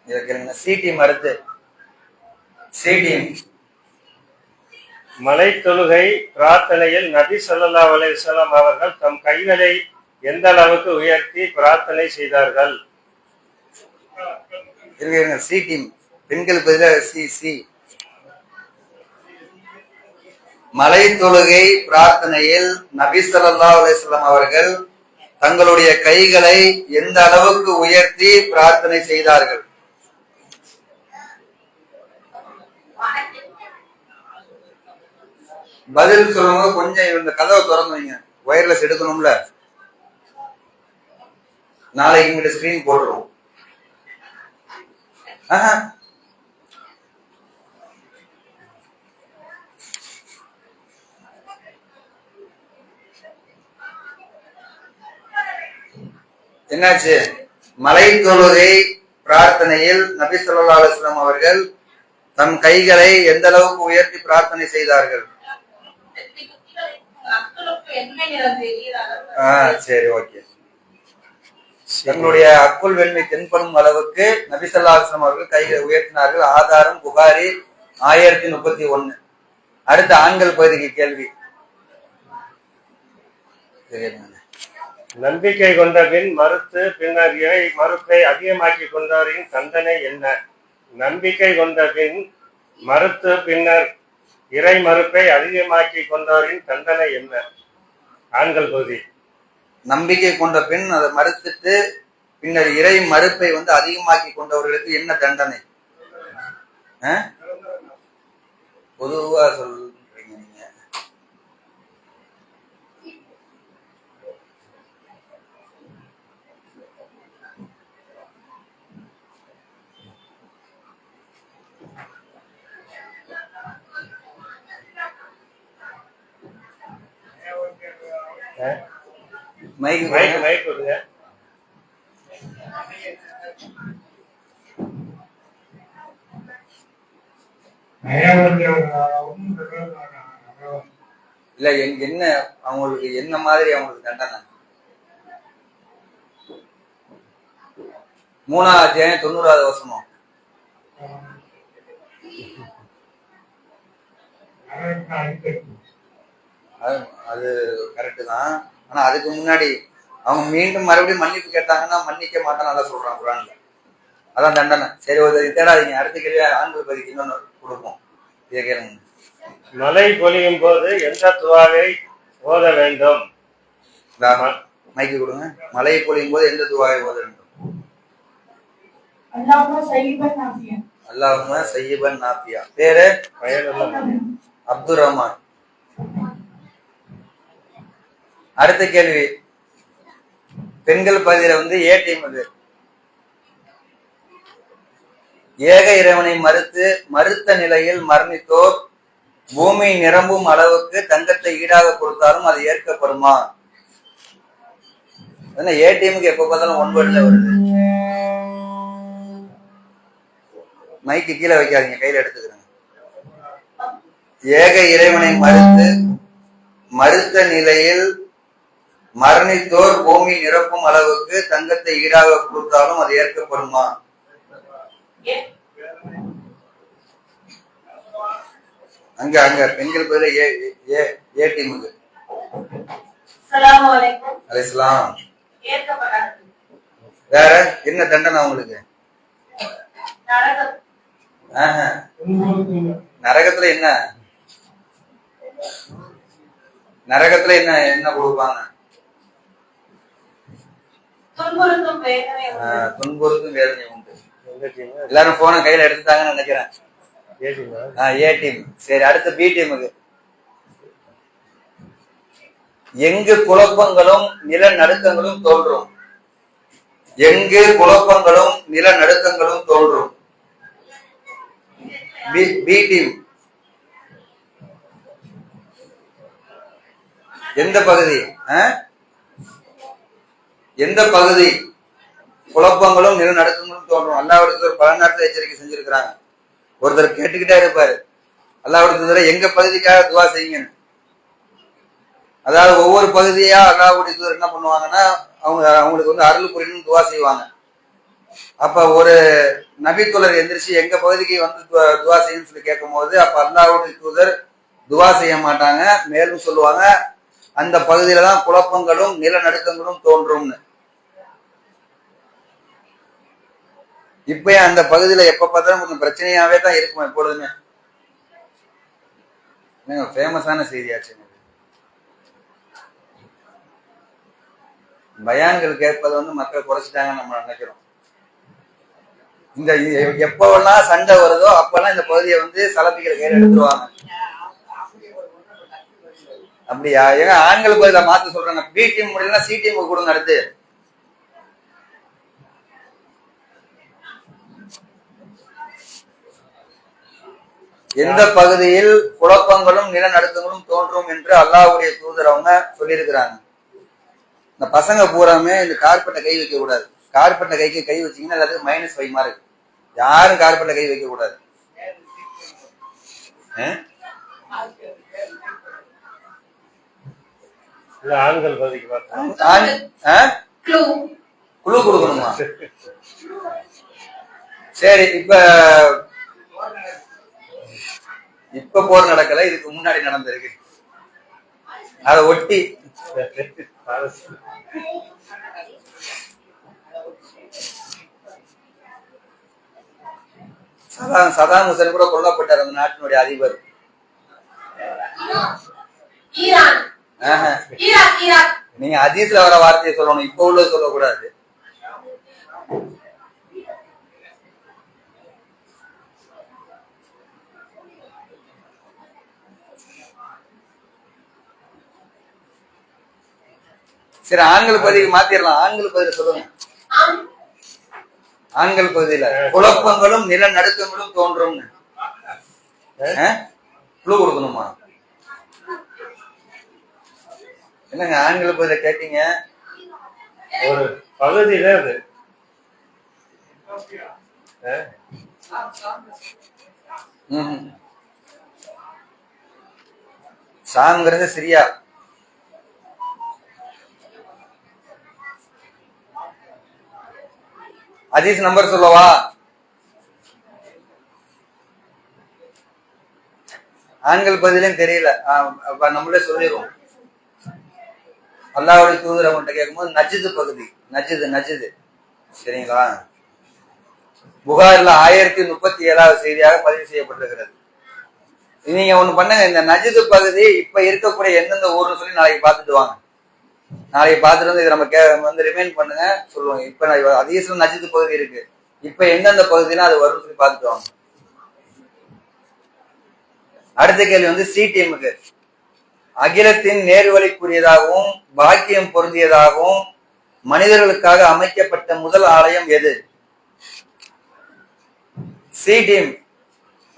இதை கேளுங்க. சி டீம் அடுத்து. C team. மலை தொழுகை பிரார்த்தனையில் நபி ஸல்லல்லாஹு அலைஹி வஸல்லம் அவர்கள் தம் கைகளை எந்த அளவுக்கு உயர்த்தி பிரார்த்தனை செய்தார்கள்? இருங்க. சி டீம், பெண்கள் பதிலாக சி. மலை தொழுகை பிரார்த்தனையில் நபி ஸல்லல்லாஹு அலைஹி வஸல்லம் அவர்கள் தங்களுடைய கைகளை எந்த அளவுக்கு உயர்த்தி பிரார்த்தனை செய்தார்கள்? பதில் சொல்லுங்க. கொஞ்சம் இந்த கதவை திறந்து வைங்க. வயர்லெஸ் எடுக்கணும்ல, நாளைக்கு இங்கிட்ட ஸ்கிரீன் போடுறோம். என்னாச்சு? மலை தொழுகை பிரார்த்தனையில் நபி ஸல்லல்லாஹு அலைஹி வஸல்லம் அவர்கள் தம் கைகளை எந்த அளவுக்கு உயர்த்தி பிரார்த்தனை செய்தார்கள்? சரி, ஓகே. தங்களுடைய அக்குள் வெண்மை தென்படும் அளவுக்கு நபி ஸல்லல்லாஹு அலைஹி வஸல்லம் அவர்கள் கைகளை உயர்த்தினார்கள். ஆதாரம் புகாரி 1031. அடுத்த ஆண்கள் பகுதிக்கு கேள்வி. நம்பிக்கை கொண்ட பின் மறுத்து பின்னர் இறை மறுப்பை அதிகமாக்கி கொண்டவரின் தண்டனை என்ன? நம்பிக்கை கொண்ட பின் மறுத்து பின்னர் இறை மறுப்பை அதிகமாக்கி கொண்டவரின் தண்டனை என்ன? ஆண்கள் பகுதி. நம்பிக்கை கொண்ட பின் அதை மறுத்துட்டு பின்னர் இறை மறுப்பை வந்து அதிகமாக்கி கொண்டவர்களுக்கு என்ன தண்டனை? பொதுவா சொல்றீங்க நீங்க. மைக்கு மைக் மைக் கொடுங்க. இல்ல என்ன அவங்களுக்கு என்ன மாதிரி அவங்களுக்கு தண்டனை? 3ஆம் அத்தியாயம் 90வது வசனம். அது கரெக்டு தான். ஆனா அதுக்கு முன்னாடி அவங்க மீண்டும் மறுபடியும் மன்னிப்பு கேட்டாங்கன்னா மன்னிக்க மாட்டான்னு சொல்றாங்க குரான்ல. அதான் தண்டனை. சரி, ஒரு தேடாதீங்க. அடுத்த கேள்வி ஆண்கள் பதிக்கு இன்னொன்னு கொடுப்போம். இதை கேளுங்க. மழை பொழியும் போது எந்த துவாவை ஓத வேண்டும்? மைக்கு கொடுங்க. மழை பொழியும் போது எந்த துவாவை ஓத வேண்டும்? அல்லாஹும்ம சய்யிபன் நாஃபியா. பேரு அப்துல் ரஹ்மான். அடுத்த கேள்வி, பெண்கள் பகுதியில வந்து ஏ டீம் அது. ஏக இறைவனை மறுத்த நிலையில் மரணித்தோர் பூமி நிரம்பும் அளவுக்கு தங்கத்தை ஈடாக கொடுத்தாலும் அது ஏற்கப்படுமா? ஏ டீமுக்கு எப்ப பார்த்தாலும் ஒன்பதுல வருது. மைக்கு கீழே வைக்காதீங்க, கையில எடுத்துக்கிறேங்க. ஏக இறைவனை மறுத்த நிலையில் மரணித்தோர் பூமி நிரப்பும் அளவுக்கு தங்கத்தை ஈடாக கொடுத்தாலும் அது ஏற்கப்படுமா? அங்க அங்க பெண்கள் பதில ஏ டீமுக்கு. அலைஹிஸ்ஸலாம். வேற என்ன தண்டனை உங்களுக்கு? நரகத்துல என்ன நரகத்துல என்ன என்ன கொடுப்பாங்க? துன்புறுத்தும் வேதனை உண்டு. எல்லாரும் போன கையில எடுத்துட்டாங்கன்னு நினைக்கிறேன். ஏ டீம். சரி, அடுத்த பி டீமுக்கு. எங்கு குழப்பங்களும் நிலநடுக்கங்களும் தோன்றும்? எங்கு குழப்பங்களும் நிலநடுக்கங்களும் தோன்றும்? B team. எந்த பகுதி? எந்த பகுதி குழப்பங்களும் நிலநடுக்கங்களும் தோன்றும்? அல்லாஹ்வுடைய பல நேரத்தில் எச்சரிக்கை செஞ்சிருக்கிறாங்க. ஒருத்தர் கேட்டுக்கிட்டே இருப்பாரு, அல்லாஹ்வுடைய எங்க பகுதிக்காக துவா செய்யுங்க. அதாவது ஒவ்வொரு பகுதியா அல்லாஹ்வுடைய தூதர் என்ன பண்ணுவாங்கன்னா அவங்களுக்கு வந்து அருள் புரியணும்னு துவா செய்வாங்க. அப்ப ஒரு நபித்தோழர் எந்திரிச்சு எங்க பகுதிக்கு வந்து துவா செய்யணும்னு சொல்லி கேட்கும் போது அப்ப அல்லாஹ்வுடைய தூதர் துவா செய்ய மாட்டாங்க. மேலும் சொல்லுவாங்க, அந்த பகுதியில தான் குழப்பங்களும் நிலநடுக்கங்களும் தோன்றும்னு. இப்ப அந்த பகுதியில எப்ப பார்த்தாலும் கொஞ்சம் பிரச்சனையாவே தான் இருக்கும் எப்பொழுதுமே. ஃபேமஸான செய்தியாச்சு. பயான்கள் கேட்பதை வந்து மக்கள் குறைச்சிட்டாங்கன்னு நம்ம நினைக்கிறோம். இந்த எப்பவெல்லாம் சண்டை வருதோ அப்பெல்லாம் இந்த பகுதியை வந்து சலப்பிக்கிற கையில எடுத்துருவாங்க. அப்படியா? ஏங்க ஆண்கள் பகுதியில மாத்த சொல்றாங்க. பி டீம் முடியலன்னா சி டீம் கொடுங்க. அடுத்து எந்த பகுதியில் குழப்பங்களும் நிலநடுக்கங்களும் தோன்றும் என்று அல்லாஹ்வுடைய தூதர் அவங்க சொல்லியிருக்கிறாங்க. இந்த பசங்க பூராமே இந்த கார்பெட்டை கை வைக்க கூடாது. கார்பெட்டை கைக்கு கை வச்சீங்கன்னா எல்லாத்துக்கும் -5 மார்க். யாரும் கார்பெட்டை கை வைக்க கூடாது. ஆண்கள் பகுதிக்கு குழு கொடுக்கணுமா? சரி, இப்ப போர் நடக்கல, இதுக்கு முன்னாடி நடந்திருக்கு. அதை ஒட்டி சதாம் ஹுசேன் கூட கொல்லப்பட்டார், அந்த நாட்டினுடைய அதிபர். நீங்க ஹதீஸ்ல வர வார்த்தையை சொல்லணும், இப்ப உள்ள சொல்லக்கூடாது. சரி, ஆண்கள் பகுதிக்கு மாத்திரலாம். ஆண்கள் பகுதியில சொல்லுங்க. ஆண்கள் பகுதியில குழப்பங்களும் நிலநடுக்கங்களும் தோன்றும். குழு கொடுக்கணுமா? என்னங்க ஆண்கள் பகுதியில கேட்டீங்க? ஒரு பகுதி தான் அது. சாங்கிறது சரியா? ஹதீஸ் நம்பர் சொல்லவா? ஆண்கள் பதிலும் தெரியல, நம்மளே சொல்லிடுவோம். அல்லாஹ்வுடைய தூதர் அவங்கள்ட்ட கேட்கும்போது நஜ்து பகுதி, நஜ்து சரிங்களா? புகாரில் 1037வது செய்தியாக பதிவு செய்யப்பட்டிருக்கிறது. நீங்க ஒண்ணு பண்ணுங்க, இந்த நஜ்து பகுதி இப்ப இருக்கக்கூடிய எந்தெந்த ஊர்னு சொல்லி நாளைக்கு பார்த்துட்டு வாங்க. நாளைக்கு பார்த்துட்டு வந்து இதை நம்ம வந்து ரிமைண்ட் பண்ணுங்க, சொல்லுவோம். இப்ப ஹதீஸ்ல நஜ்து பகுதி இருக்கு, இப்ப எந்தெந்த பகுதினா அது வரும்னு சொல்லி பார்த்துட்டு வாங்க. அடுத்த கேள்வி வந்து சி டீமுக்கு. அகிலத்தின் நேர்வழிக்குரியதாகவும் பாக்கியம் பொருந்தியதாகவும் மனிதர்களுக்காக அமைக்கப்பட்ட முதல் ஆலயம் எது? C team.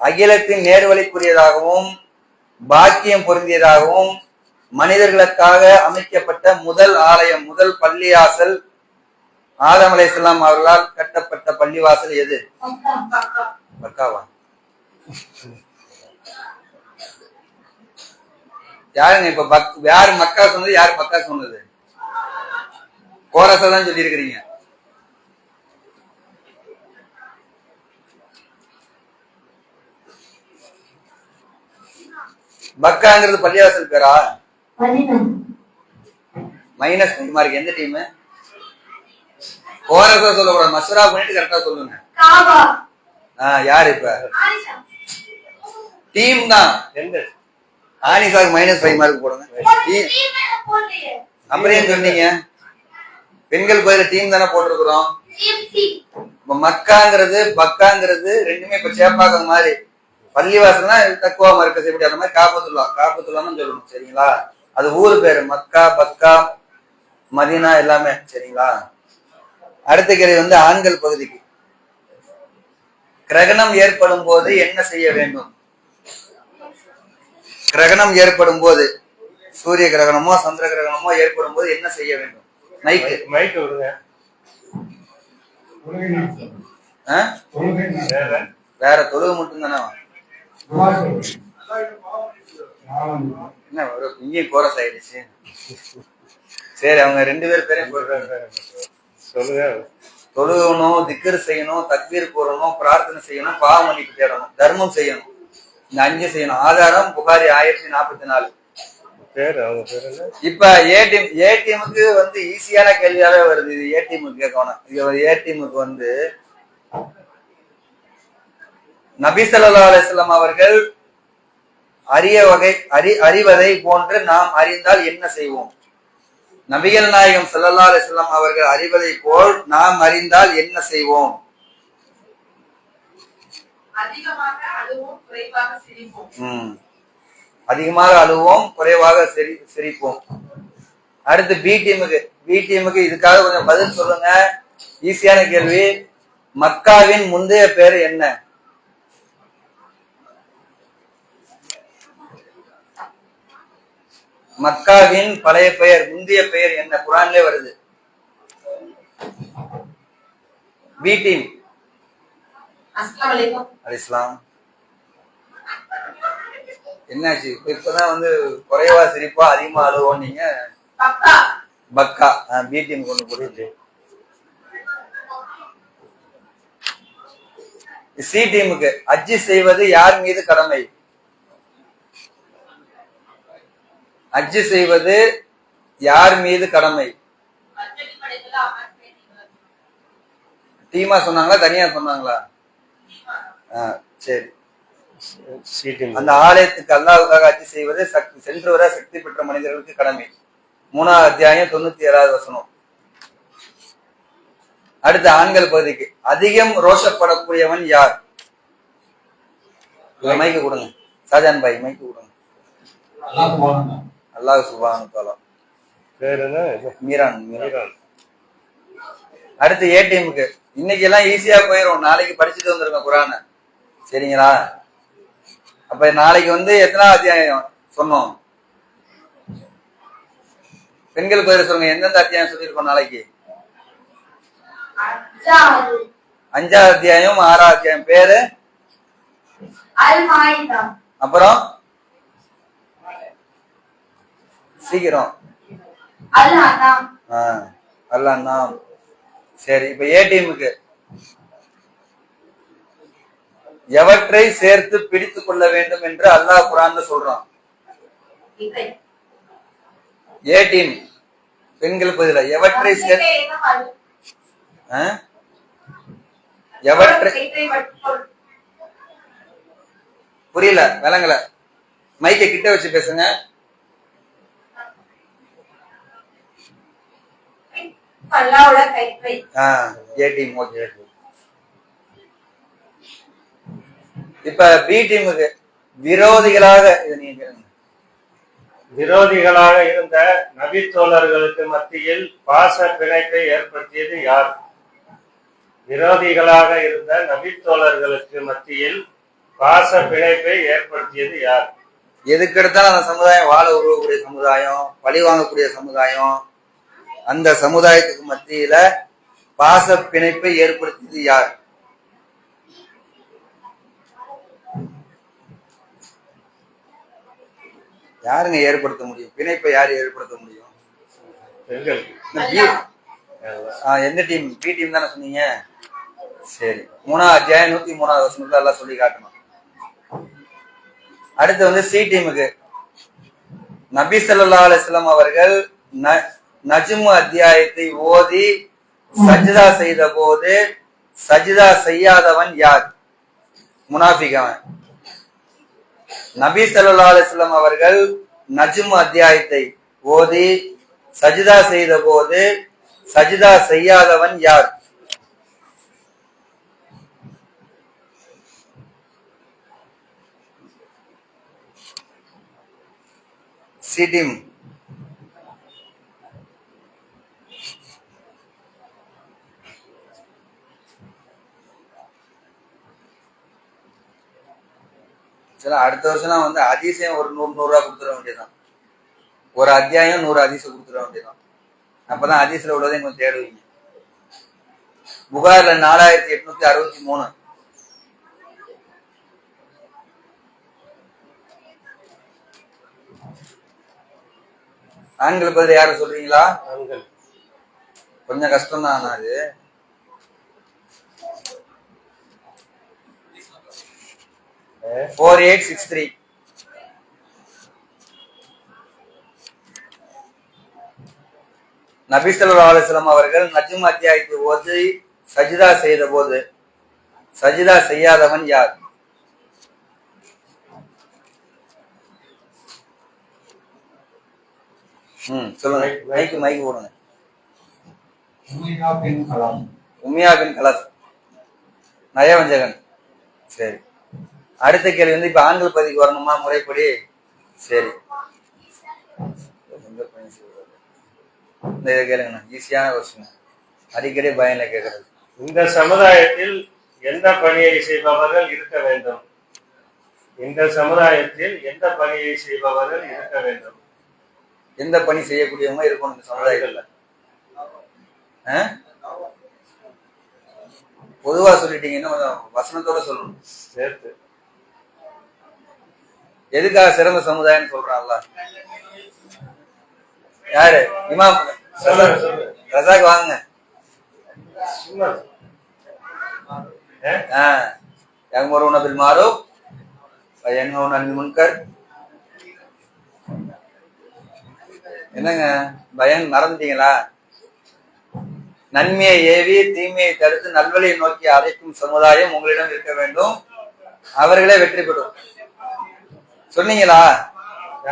அகிலத்தின் நேர்வழிக்குரியதாகவும் பாக்கியம் பொருந்தியதாகவும் மனிதர்களுக்காக அமைக்கப்பட்ட முதல் ஆலயம், முதல் பள்ளிவாசல், ஆதம் அலைஹிஸ்ஸலாம் அவர்களால் கட்டப்பட்ட பள்ளிவாசல் எது? மக்காவா? யாருங்க இப்ப யாரு மக்கா சொன்னது, யாரு மக்கா சொன்னது? கோரஸா தான் சொல்லி இருக்கிறீங்க. பக்காங்கிறது பள்ளிவாசல் பேரா? Minus mark. எந்த டீம்? கோரஸா சொல்லக்கூடாது, மஸ்ரா பண்ணிட்டு கரெக்டா சொல்லுங்க. யாரு இப்ப டீம் தான்? ஆனிசாக்கு -5 மார்க் போடுங்க. அப்புறம் ஏன் சொன்னீங்க? பெண்கள் பதில டீம் தானே போட்டிருக்கிறோம். மக்காங்கிறது பக்காங்கிறது ரெண்டுமே இப்ப சேப்பாக்கம் மாதிரி. பள்ளிவாசல்னா தக்குவா மர்க்கஸ், எப்படி அந்த மாதிரி காபத்துல்லான்னு சொல்லணும் சரிங்களா? அது ஊரு பேரு, மக்கா பக்கா மதீனா எல்லாமே சரிங்களா? அடுத்த கேள்வி வந்து ஆண்கள் பகுதிக்கு. கிரகணம் ஏற்படும் போது என்ன செய்ய வேண்டும்? கிரகணம் ஏற்படும் போது, சூரிய கிரகணமோ சந்திர கிரகணமோ ஏற்படும் போது என்ன செய்ய வேண்டும்? மைக் விடுங்க. வேற தொழுகை மட்டும் தானே? என்ன இங்கேயும் கோரஸ் ஆயிடுச்சு. சரி, அவங்க 2 பேரையும் சொல்லுங்க. தொழுகணும், திக்ர் செய்யணும், தக்பீர் போடணும், பிரார்த்தனை செய்யணும், பாவ மன்னிப்பு தேடணும், தர்மம் செய்யணும். இந்த 5 செய்யணும். ஆதாரம் புகாரி 1044. இப்ப ஏ டீமுக்கு வந்து ஈஸியான கேள்வியாவே வருது. இது ஏ டீமுக்கு கேட்கணும். ஏ டீமுக்கு வந்து நபி ஸல்லல்லாஹு அலைஹி வஸல்லம் அவர்கள் அறிவதை போன்று நாம் அறிந்தால் என்ன செய்வோம்? நபிகள் நாயகம் ஸல்லல்லாஹு அலைஹி வஸல்லம் அவர்கள் அறிவதை போல் நாம் அறிந்தால் என்ன செய்வோம்? அதிகமாக அழுவோம், குறைவாக சிரிப்போம். அடுத்து பி டீமுக்கு இதுக்காக கொஞ்சம் பதில் சொல்லுங்க. ஈஸியான கேள்வி. மக்காவின் முந்தைய பேர் என்ன? மக்காவின் பழைய பெயர், முந்தைய பெயர் என்ன? குர்ஆன்ல வருது. B team. அஸ்ஸலாமு அலைக்கும். அலைஹிஸ்ஸலாம். என்னாச்சு? இப்பதான் வந்து குறைவா சிரிப்பா அதிகமா அழுவோம் நீங்க. பக்கா. பி டீம் கொண்டு போட்டு. சி டீமுக்கு ஹஜ் செய்வது யார் மீது கடமை? ஹஜ் செய்வது யார் மீது கடமை? டீமா சொன்னாங்களா தனியா சொன்னாங்களா? சரி. அந்த ஆலயத்துக்கு அல்லாஹ்வுக்காக ஹஜ் செய்வது சென்று வர சக்தி பெற்ற மனிதர்களுக்கு கடமை. 3வது அத்தியாயம் 97வது வசனம். அடுத்து ஆண்கள் பகுதிக்கு. அதிகம் ரோஷப்படக்கூடியவன் யார்? மைக்கு கொடுங்க. ஷாஜான் பாய் மைக்கு கொடுங்க. அல்லாஹ் சுப்ஹானஹு வ தஆலா. மீரான். அடுத்து ஏ டீமுக்கு. இன்னைக்கு எல்லாம் ஈஸியா போயிடும், நாளைக்கு படிச்சுட்டு வந்துருங்க குர்ஆனை சரிங்களா? அப்ப நாளைக்கு வந்து எத்தனாவது அத்தியாயம் சொன்னோம்? பெண்கள் பதில் சொல்லுங்க. எந்தெந்த அத்தியாயம் சொல்லியிருக்கோம் நாளைக்கு? 5ஆவது அத்தியாயம் 6ஆவது அத்தியாயம். பேரு அப்புறம் சீக்கிரம் அல்லாஹ். சரி, இப்ப ஏ டீமுக்கு எவற்றை சேர்த்து பிடித்துக் கொள்ள வேண்டும் என்று அல்லாஹ் குர்ஆன்ல சொல்றான்? ஏ டீம் பெண்கள் பதில எவற்றை சேர்த்து எவற்றை புரியல, விளங்கல. மைக்கை கிட்ட வச்சு பேசுங்க. ஏ டீம் ஓகே. இப்ப பி டீமுக்கு விரோதிகளாக இது நீங்க விரோதிகளாக இருந்த நபித்தோழர்களுக்கு மத்தியில் பாச பிணைப்பை ஏற்படுத்தியது யார்? விரோதிகளாக இருந்த நபித்தோழர்களுக்கு மத்தியில் பாச பிணைப்பை ஏற்படுத்தியது யார்? எதுக்கு எடுத்தாலும் அந்த சமுதாயம் வாழ உருவக்கூடிய சமுதாயம், பழி வாங்கக்கூடிய சமுதாயம். அந்த சமுதாயத்துக்கு மத்தியில பாச பிணைப்பை ஏற்படுத்தியது யார்? யாருங்க ஏற்படுத்த முடியும்? பிணைப்பை யாரு ஏற்படுத்த முடியும்? எந்த டீம்? பி டீம் தானே சொன்னீங்க. சரி, 3ஆவது அத்தியாயம் 103வது வசனத்துல எல்லாம் சொல்லி காட்டணும். அடுத்து வந்து சி டீமுக்கு நபி ஸல்லல்லாஹு அலைஹி வஸல்லம் அவர்கள் நஜ்ம் அத்தியாயத்தை ஓதி சஜ்தா செய்த போது சஜ்தா செய்யாதவன் யார்? முனாஃபிகவன். நபி ஸல்லல்லாஹு அலைஹி வஸல்லம் அவர்கள் நஜ்ம் அத்தியாயத்தை ஓதி சஜ்தா செய்த போது சஜ்தா செய்யாதவன் யார்? C team. அடுத்த வருஷம் வந்து அதிசயம் ஒரு 100 ரூபா கொடுத்துட வேண்டியதான். ஒரு அத்தியாயம் 100 அதிசயம் கொடுத்துட வேண்டியதான். அப்பதான் அதிசல உள்ளதையும் கொஞ்சம் தேடுவீங்க. புகார்ல 4863. ஆண்கள் பதில் யாரும் சொல்றீங்களா? கொஞ்சம் கஷ்டம் தான். அது 4863. நபி ஸல்லல்லாஹு அலைஹி வஸல்லம் அவர்கள் நஜ்ம் அத்தியாயத்தை ஓதி சஜ்தா செய்த போது சஜ்தா செய்யாதவன் யார்? சொல்லுங்க. மைக்கு போடுங்க. உம்மியா பின் கலஸ், நயவஞ்சகன். சரி, அடுத்த கேள்வி வந்து இப்ப ஆண்கள் பதிவுக்கு வரணுமா முறைப்படி? சரி, கேளுங்கண்ணா. ஈஸியான கொஸ்டின், அடிக்கடி பயன்ல கேட்கறது. இந்த சமுதாயத்தில் எந்த பணியை செய்பவர்கள் இருக்க வேண்டும்? இந்த சமுதாயத்தில் எந்த பணியை செய்பவர்கள் இருக்க வேண்டும்? எந்த பணி செய்யக்கூடியவங்க இருக்கணும் இந்த சமுதாயங்கள்ல? பொதுவா சொல்லிட்டீங்கன்னா கொஞ்சம் வசனத்தோட சொல்லணும் சேர்த்து. எதுக்காக சிறந்த சமுதாயம் சொல்றான்ல? யாரு? இமாம் ரசாக் வாங்க. யஅ்முருன பில் மஅரூஃப் வ யன்ஹவுன அனில் முன்கர். என்னங்க பயன் மறந்துட்டீங்களா? நன்மையை ஏவி தீமையை தடுத்து நல்வழியை நோக்கி அழைக்கும் சமுதாயம் உங்களிடம் இருக்க வேண்டும், அவர்களே வெற்றி பெறும். சொன்னீங்களா?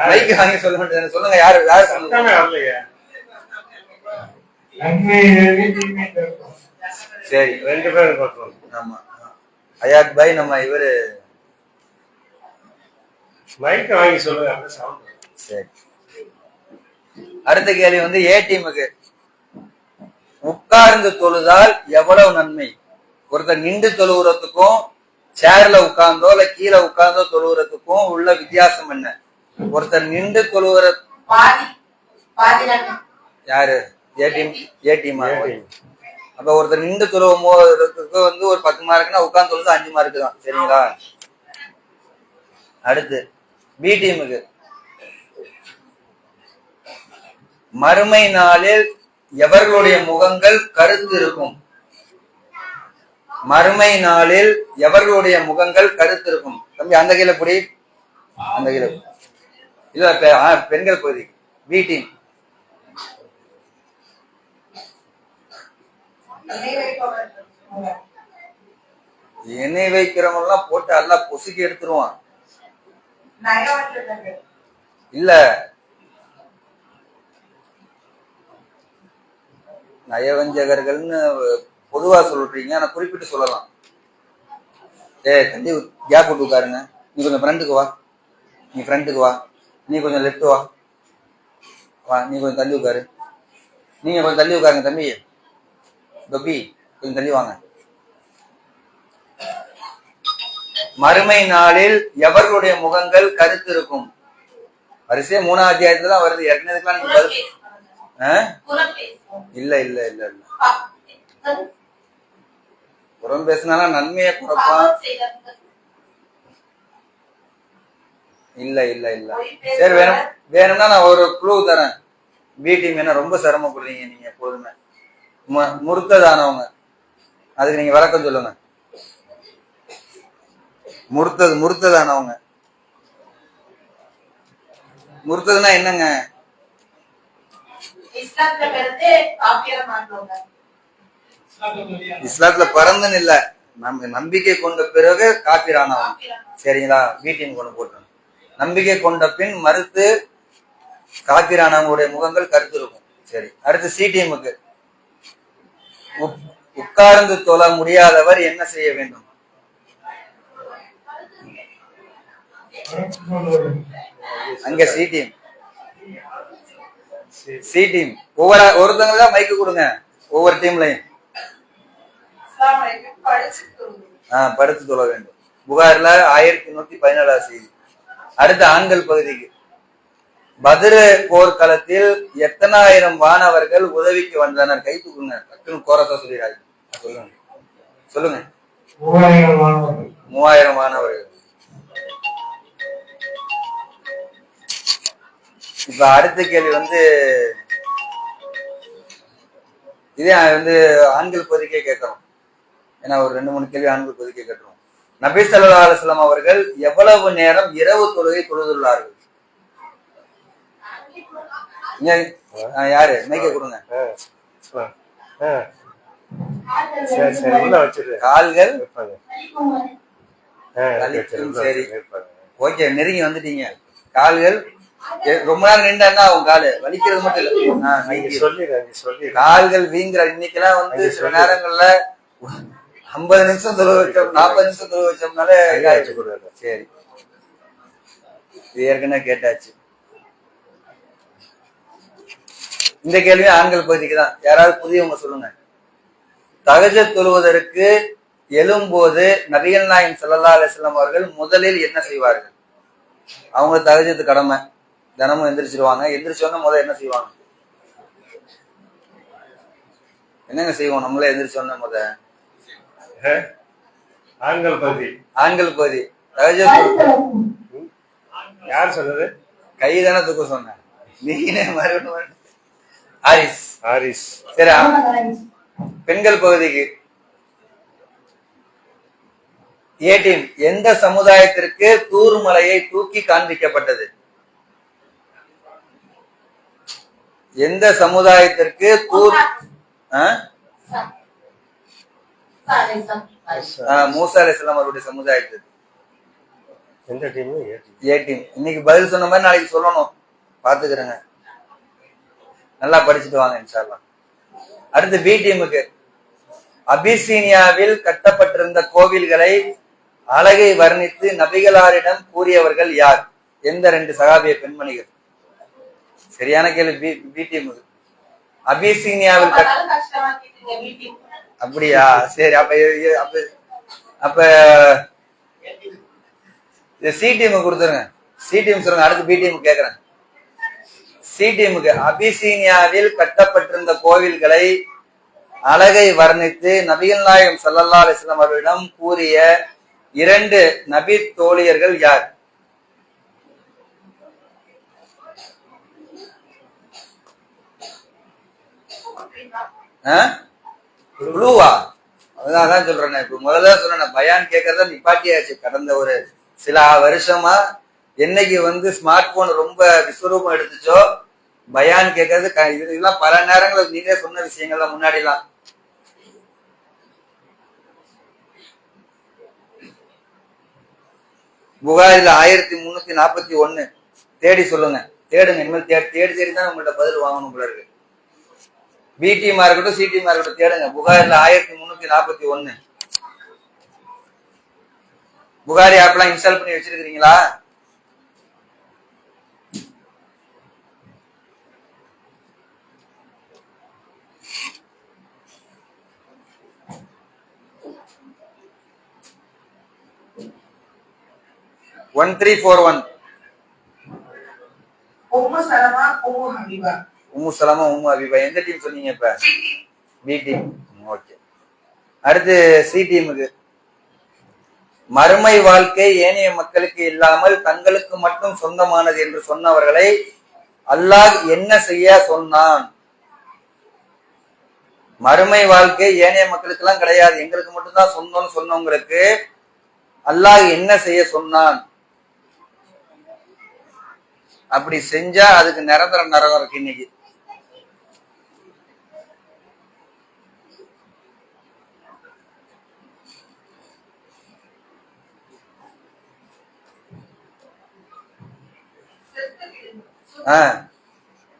மைக்கு வாங்கி சொல்ல வேண்டியது. சொல்லுங்க. யாரு யாரு சொல்லுங்க. சரி, 2 பேரும். ஆமா, ஹயாத் பாய் நம்ம இவரு மைக் வாங்கி சொல்லுங்க. சரி, அடுத்த கேள்வி வந்து ஏ டீமுக்கு. உட்கார்ந்து தொழுதால் எவ்வளவு நன்மை? ஒருத்தர் நின்று தொழுகிறதுக்கும் சேர்ல உட்கார்ந்தோ இல்ல கீழே உட்கார்ந்தோ தொழுகிறதுக்கும் உள்ள வித்தியாசம் என்ன? ஒருத்தர் நின்று தொழுகிற யாரு? ஏடிஎம். ஏடிஎம். A team. அப்ப ஒருத்தர் நின்று தொழுவும் போதுக்கு வந்து ஒரு 10 மார்க்குன்னா உட்கார்ந்து தொழுது 5 மார்க்கு தான். சரிங்களா? அடுத்து பி டீமுக்கு மறுமை நாளில் எவர்களுடைய முகங்கள் கருத்து இருக்கும்? மறுமை நாளில் எவர்களுடைய முகங்கள் கருத்து இருக்கும்? தம்பி அந்த கீழே புடி, அந்த கீழே இல்ல பெண்கள் பகுதி பி டீம். எண்ணெய் வைக்கிறவங்க போட்டு எல்லாம் பொசுக்கி எடுத்துருவான். இல்ல நயவஞ்சகர்கள்னு பொதுவா சொல்றீங்க, ஆனா குறிப்பிட்டு சொல்லலாம். தம்பி கேப் விட்டு உட்காருங்க. நீ கொஞ்சம் ஃப்ரண்ட்டுக்கு வா, நீ ஃப்ரண்ட்டுக்கு வா, நீ கொஞ்சம் லெஃப்ட் வா, வா நீ கொஞ்சம் தள்ளி உட்காரு, நீங்க கொஞ்சம் தள்ளி உட்காருங்க. தம்பி தொப்பி கொஞ்சம் தள்ளி வாங்க. மறுமை நாளில் எவர்களுடைய முகங்கள் கருத்து இருக்கும்? வரிசையா 3ஆம் அத்தியாயத்துல தான் வருது. ஏற்கனவே நீங்க இல்ல இல்ல இல்ல இல்ல புறம் பேசினா நன்மையை குறைப்பான். இல்ல இல்ல இல்ல. சரி வேணும்னா நான் ஒரு க்ளூ தரேன். பி டீம் என்ன ரொம்ப சிரமப்படுறீங்க நீங்க எப்போதுமே. முறுத்ததானவங்க, அதுக்கு நீங்க விளக்கம் சொல்லுங்க. முறுத்ததானவங்க. முறுத்ததுன்னா என்னங்க? இஸ்லாத்துல பிறந்துன்னு இல்ல, நம்ம நம்பிக்கை கொண்ட பிறகு காபிரானவன். சரிங்களா? பி டீம் கொண்டு போட்டோம். நம்பிக்கை கொண்ட பின் மறுத்து காபிரானவங்களுடைய முகங்கள் கருத்து இருக்கும். சரி, அடுத்து சி டீமுக்கு உட்கார்ந்து தொழ முடியாதவர் என்ன செய்ய வேண்டும்? அங்க சி டீம். சி டீம் ஒருத்தங்க தான் மைக்கு கொடுங்க ஒவ்வொரு டீம்லயும். படுத்து தொழ வேண்டும். புகார்ல 1117 செய்தி. அடுத்த ஆண்கள் பகுதிக்கு பத்ரு போர்க்களத்தில் எத்தனாயிரம் வானவர்கள் உதவிக்கு வந்தனர்? கை தூக்குங்க. டக்குன்னு கோரத்தா சொல்லிடாது. சொல்லுங்க சொல்லுங்க. 3000 மாணவர்கள். இப்ப அடுத்த கேள்வி வந்து இதே வந்து ஆண்கள் பகுதிக்கே கேட்கிறோம். ஏன்னா ஒரு 2-3 கேள்வி ஆண்கள் பகுதிக்கே கேட்கிறோம். நபி ஸல்லல்லாஹு அலைஹி வஸல்லம் அவர்கள் எவ்வளவு நேரம் இரவு தொழுகை தொழுதுள்ளார்கள்? யாரு மைக்க கொடுங்க. கால்கள். சரி ஓகே, நெருங்கி வந்துட்டீங்க. கால்கள் ரொம்ப நேரம் நின்றா அவங்க காலு வலிக்கிறது மட்டும் இல்ல, கால்கள் வீங்குற. இன்னைக்கெல்லாம் வந்து சில நேரங்கள்ல 50 நிமிஷம் தொழு வச்சோம், 40 நிமிஷம் தொழு வச்சோம்னாலே சரி, இது ஏற்கனவே கேட்டாச்சு. இந்த கேள்வி ஆண்கள் பகுதிக்கு தான். யாராவது புதியவங்க சொல்லுங்க. தஹஜ்ஜுத் தொழுவதற்கு எழும்போது நபிகள் நாயகம் ஸல்லல்லாஹு அலைஹி வஸல்லம் அவர்கள் முதலில் என்ன செய்வார்கள்? அவங்க தஹஜ்ஜுத் கடமை, தினமும் எந்திரிச்சிருவாங்க. எந்திரிச்சோன்னா முதல்ல என்ன செய்வாங்க? என்னங்க செய்வோம் நம்மளே எந்திரிச்சோன்னா முத? ஆண்கள் பகுதி. ஆண்கள் பகுதி தஹஜ்ஜுத் யார் சொன்னது? கைதான தூக்க சொன்னேன். நீனே மறுபடியும் ஹாரிஸ். ஹாரிஸ். சரி, பெண்கள் பகுதிக்கு ஏ டீம். எந்த சமுதாயத்திற்கு தூர் மலையை தூக்கி காண்பிக்கப்பட்டது? எந்த சமுதாயத்திற்கு தூர்? மூசா அலைஹிஸ்ஸலாம் அவருடைய சமுதாயத்துக்கு. எந்த டீம்? ஏ டீம். இன்னைக்கு பதில் சொன்ன மாதிரி நாளைக்கு சொல்லணும், பாத்துக்கிறேங்க. நல்லா படிச்சுட்டு வாங்க இன்ஷா அல்லாஹ். அடுத்து பி டீமுக்கு அபிசீனியாவில் கட்டப்பட்டிருந்த கோவில்களை அழகை வர்ணித்து நபிகளாரிடம் கூறியவர்கள் யார்? எந்த 2 சகாபிய பெண்மணிகள்? சரியான கேள்வி. பி டீமுக்கு அபிசீனியாவில் அப்படியா? சரி, அப்ப சி டீம் கொடுத்துருங்க. சி டீம் சொல்லுங்க. அடுத்து பி டீம் கேக்குறேன். சி டீமுக்கு அபிசீனியாவில் கட்டப்பட்டிருந்த கோவில்களை அழகை வர்ணித்து நபிகள் நாயகம் ஸல்லல்லாஹு அலைஹி வஸல்லம் அவர்களிடம் கூறிய 2 நபி தோழியர்கள் யார்? குழுவா? அதான் சொல்றேன். இப்ப முதல்ல சொல்றேன், பயான் கேட்கறத நிப்பாட்டியாச்சு. கடந்த ஒரு சில வருஷமா என்னைக்கு ஸ்மார்ட் போன் ரொம்ப விஸ்வரூபம் எடுத்துச்சோ பயான் கேட்கறது இதெல்லாம் பல நேரங்கள் நீங்களே சொன்ன விஷயங்கள்லாம் முன்னாடி எல்லாம். புகாரில 1341 தேடி சொல்லுங்க, தேடுங்க. இனிமேல் தேடி தேடி தான் உங்கள்ட்ட பதில் வாங்கணும் போல இருக்கு. பி டீமா இருக்கட்டும் சி டீமா இருக்கட்டும், தேடுங்க. புகாரில 1341. புகாரி ஆப்லாம் இன்ஸ்டால் பண்ணி வச்சிருக்கீங்களா? One 1341. Umm Salama Umm Habiba. Umm Salama Umm Habiba. எந்த டீம் சொன்னீங்க இப்ப? B team. ஓகே. அடுத்து சி டீமுக்கு. மறுமை வாழ்க்கை ஏனைய மக்களுக்கு இல்லாமல் தங்களுக்கு மட்டும் சொந்தமானது என்று சொன்னவர்களை அல்லாஹ் என்ன செய்ய சொன்னான்? மறுமை வாழ்க்கை ஏனைய மக்களுக்கு எல்லாம் கிடையாது, எங்களுக்கு மட்டும்தான் சொந்தம்னு சொன்னவங்களுக்கு அல்லாஹ் என்ன செய்ய சொன்னான்? அப்படி செஞ்சா அதுக்கு நிரந்தர நரகம் இருக்கு இன்னைக்கு.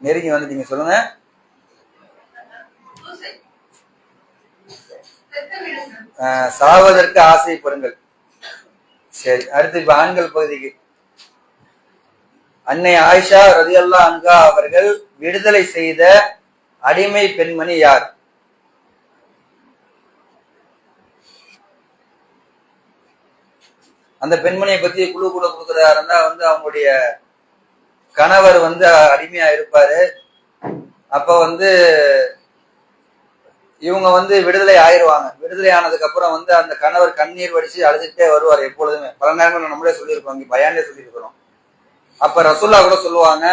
நெருங்கி வந்துட்டீங்க, சொல்லுங்க. சாவதற்கு ஆசைப்படுங்கள். சரி, அடுத்து இப்ப ஆண்கள் பகுதிக்கு. அன்னை ஆயிஷா ரலியல்லாஹு அன்ஹா அவர்கள் விடுதலை செய்த அடிமை பெண்மணி யார்? அந்த பெண்மணியை பத்தி குழு கொடுக்கிறதா இருந்தா அவங்களுடைய கணவர் அடிமையா இருப்பாரு. அப்ப இவங்க விடுதலை ஆயிடுவாங்க. விடுதலை ஆனதுக்கு அப்புறம் அந்த கணவர் கண்ணீர் வடிச்சு அழுதுட்டே வருவார் எப்பொழுதுமே. பல நேரங்கள் நம்மளே சொல்லியிருக்கோம், பயானே சொல்லியிருக்கிறோம். அப்ப ரசூல்லா கூட சொல்லுவாங்க,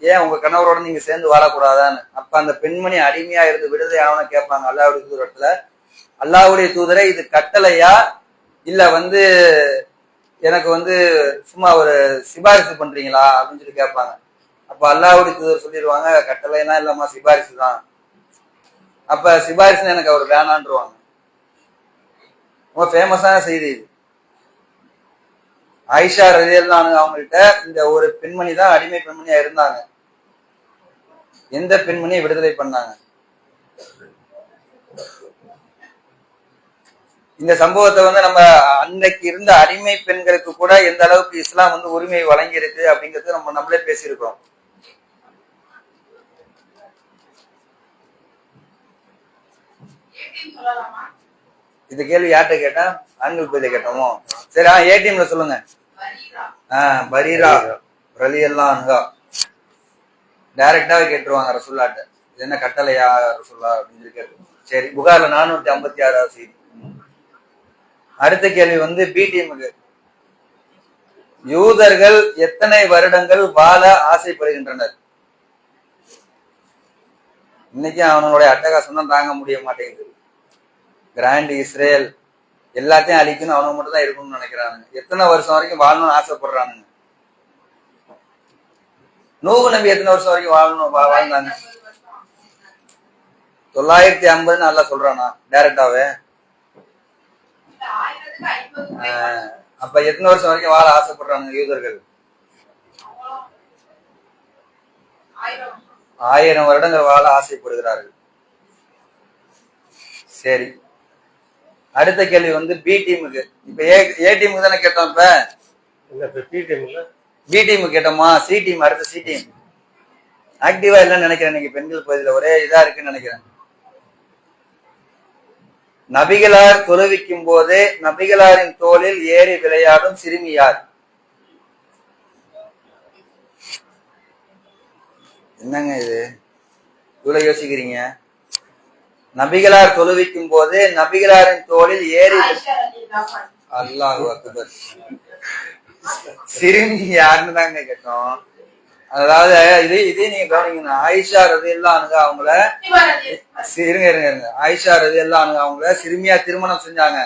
ஏன் உங்க கணவரோட நீங்க சேர்ந்து வாழக்கூடாதான்னு. அப்ப அந்த பெண்மணி அடிமையா இருந்து விடுதலை ஆகணும்னு கேட்பாங்க அல்லாஹ்வுடைய தூதரத்துல. அல்லாஹ்வுடைய தூதரை இது கட்டளையா இல்ல எனக்கு சும்மா ஒரு சிபாரிசு பண்றீங்களா அப்படின்னு சொல்லி கேட்பாங்க. அப்ப அல்லாஹ்வுடைய தூதர் சொல்லிடுவாங்க, கட்டளைனா இல்லம்மா, சிபாரிசு தான். அப்ப சிபாரிசுன்னு எனக்கு அவர் வேணான்றுவாங்க. ரொம்ப ஃபேமஸான செய்தி இது. ஆயிஷா ரலியல்லாஹு அன்ஹா அவங்கள்ட்ட இந்த ஒரு பெண்மணி தான் அடிமை பெண்மணியா இருந்தாங்க. எந்த பெண்மணியை விடுதலை பண்ணாங்க? இந்த சம்பவத்தை நம்ம அன்னைக்கு இருந்த அடிமை பெண்களுக்கு கூட எந்த அளவுக்கு இஸ்லாம் உரிமை வழங்கி இருக்கு அப்படிங்கிறது நம்மளே பேசியிருக்கிறோம். இந்த கேள்வி யார்கிட்ட கேட்டா? ஆண்கள் பகுதியை கேட்டோமோ? சரி, ஏ டீம்ல சொல்லுங்க. பரீரா ரலியல்லாஹு அன்ஹா டைரக்டாவே கேட்டுருவாங்க ரசூல்லாட்ட, இது என்ன கட்டளையா ரசூல்லா அப்படின்னு சொல்லி கேட்டு. சரி, புகார்ல 456 செய்தி. அடுத்த கேள்வி பி டீமுக்கு. யூதர்கள் எத்தனை வருடங்கள் வாழ ஆசைப்படுகின்றனர்? இன்னைக்கு அவனுடைய அட்டகாசம் தான் தாங்க முடிய மாட்டேங்குது. கிராண்ட் இஸ்ரேல் எல்லாத்தையும் அழிக்கணும், அவனுக்கு மட்டும் தான் இருக்கணும்னு நினைக்கிறானுங்க. எத்தனை வருஷம் வரைக்கும் வாழணும்னு ஆசைப்படுறானுங்க? நூஹ் நபி எத்தனை வருஷம் வரைக்கும் வாழ்ந்தாங்க? 950 நல்லா சொல்றானா டைரக்டாவே? அப்ப எத்தனை வருஷம் வரைக்கும் வாழ ஆசைப்படுறானுங்க யூதர்கள்? 1000 வருடங்கள் வாழ ஆசைப்படுகிறார்கள். சரி, அடுத்த கேள்வி பி டீமுக்கு. இப்ப ஏ டீமுக்கு தானே கேட்டோம். இப்ப பி டீமுக்கு கேட்டோமா? C team. அடுத்த சி டீம் ஆக்டிவா இல்லைன்னு நினைக்கிறேன். இன்னைக்கு பெண்கள் பகுதியில ஒரே இதா இருக்குன்னு நினைக்கிறேன். நபிகளார் தொழுவிக்கும் போது நபிகளாரின் தோளில் ஏறி விளையாடும் சிறுமி யார்? என்னங்க இது இவ்வளவு யோசிக்கிறீங்க? நபிகளார் தொழுவிக்கும் போது நபிகளாரின் தோளில் ஏறி அல்லாஹு அக்பர். சிறுமி யாருன்னு தாங்க கேட்டோம். அதாவது இதே நீங்க கவனிக்கணும். ஆயிஷா ரலியல்லாஹு அன்ஹா அவங்கள ஆயிஷா ரலியல்லாஹு அன்ஹா அவங்கள சிறுமியா திருமணம் செஞ்சாங்க.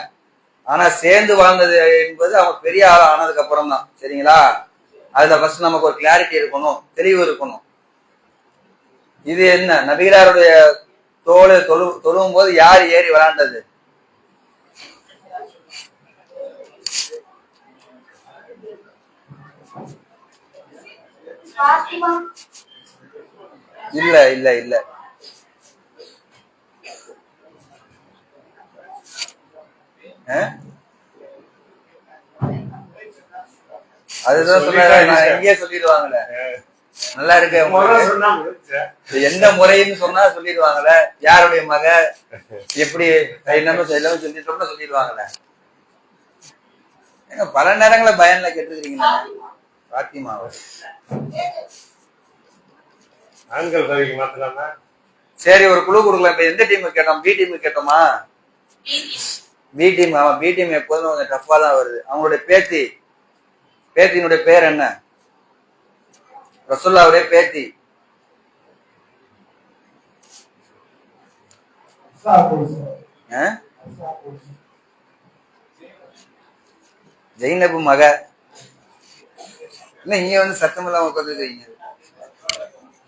ஆனா சேர்ந்து வாழ்ந்தது என்பது அவங்க பெரிய ஆள் ஆனதுக்கு அப்புறம் தான். சரிங்களா? அதுல ஃபர்ஸ்ட் நமக்கு ஒரு கிளாரிட்டி இருக்கணும், தெளிவு இருக்கணும். இது என்ன, நபிகளாருடைய தொழுவும் போது யார் ஏறி விளையாண்டது? இல்ல இல்ல இல்ல அதுதான் சொன்ன இங்கே சொல்லிடுவாங்கல்ல. நல்லா இருக்கு. எந்த முறைன்னு சொன்னா சொல்லிடுவாங்கல்ல. யாருடைய மக எப்படி எல்லாமே சொல்லிட்டோம்னா சொல்லிடுவாங்கல்ல. ஏங்க பல நேரங்கள பயன்ல கேட்டுக்கிறீங்களா பாத்திமாவை? ஆண்கள் பதவிக்கு மாத்தலாமா? சரி, ஒரு குழு கொடுக்கலாம். இப்ப எந்த டீம் கேட்டோம்? பி டீம் கேட்டோமா? B team. ஆமா, பி டீம் எப்போதும் கொஞ்சம் டஃபா தான் வருது. அவங்களுடைய பேத்தியினுடைய பேர் என்ன? ரசூலுல்லாஹ்வுடைய பேத்தி. ஜெயினபு மக. இல்ல இங்க வந்து சத்தம் இல்லாம உட்காந்து செய்யுங்க.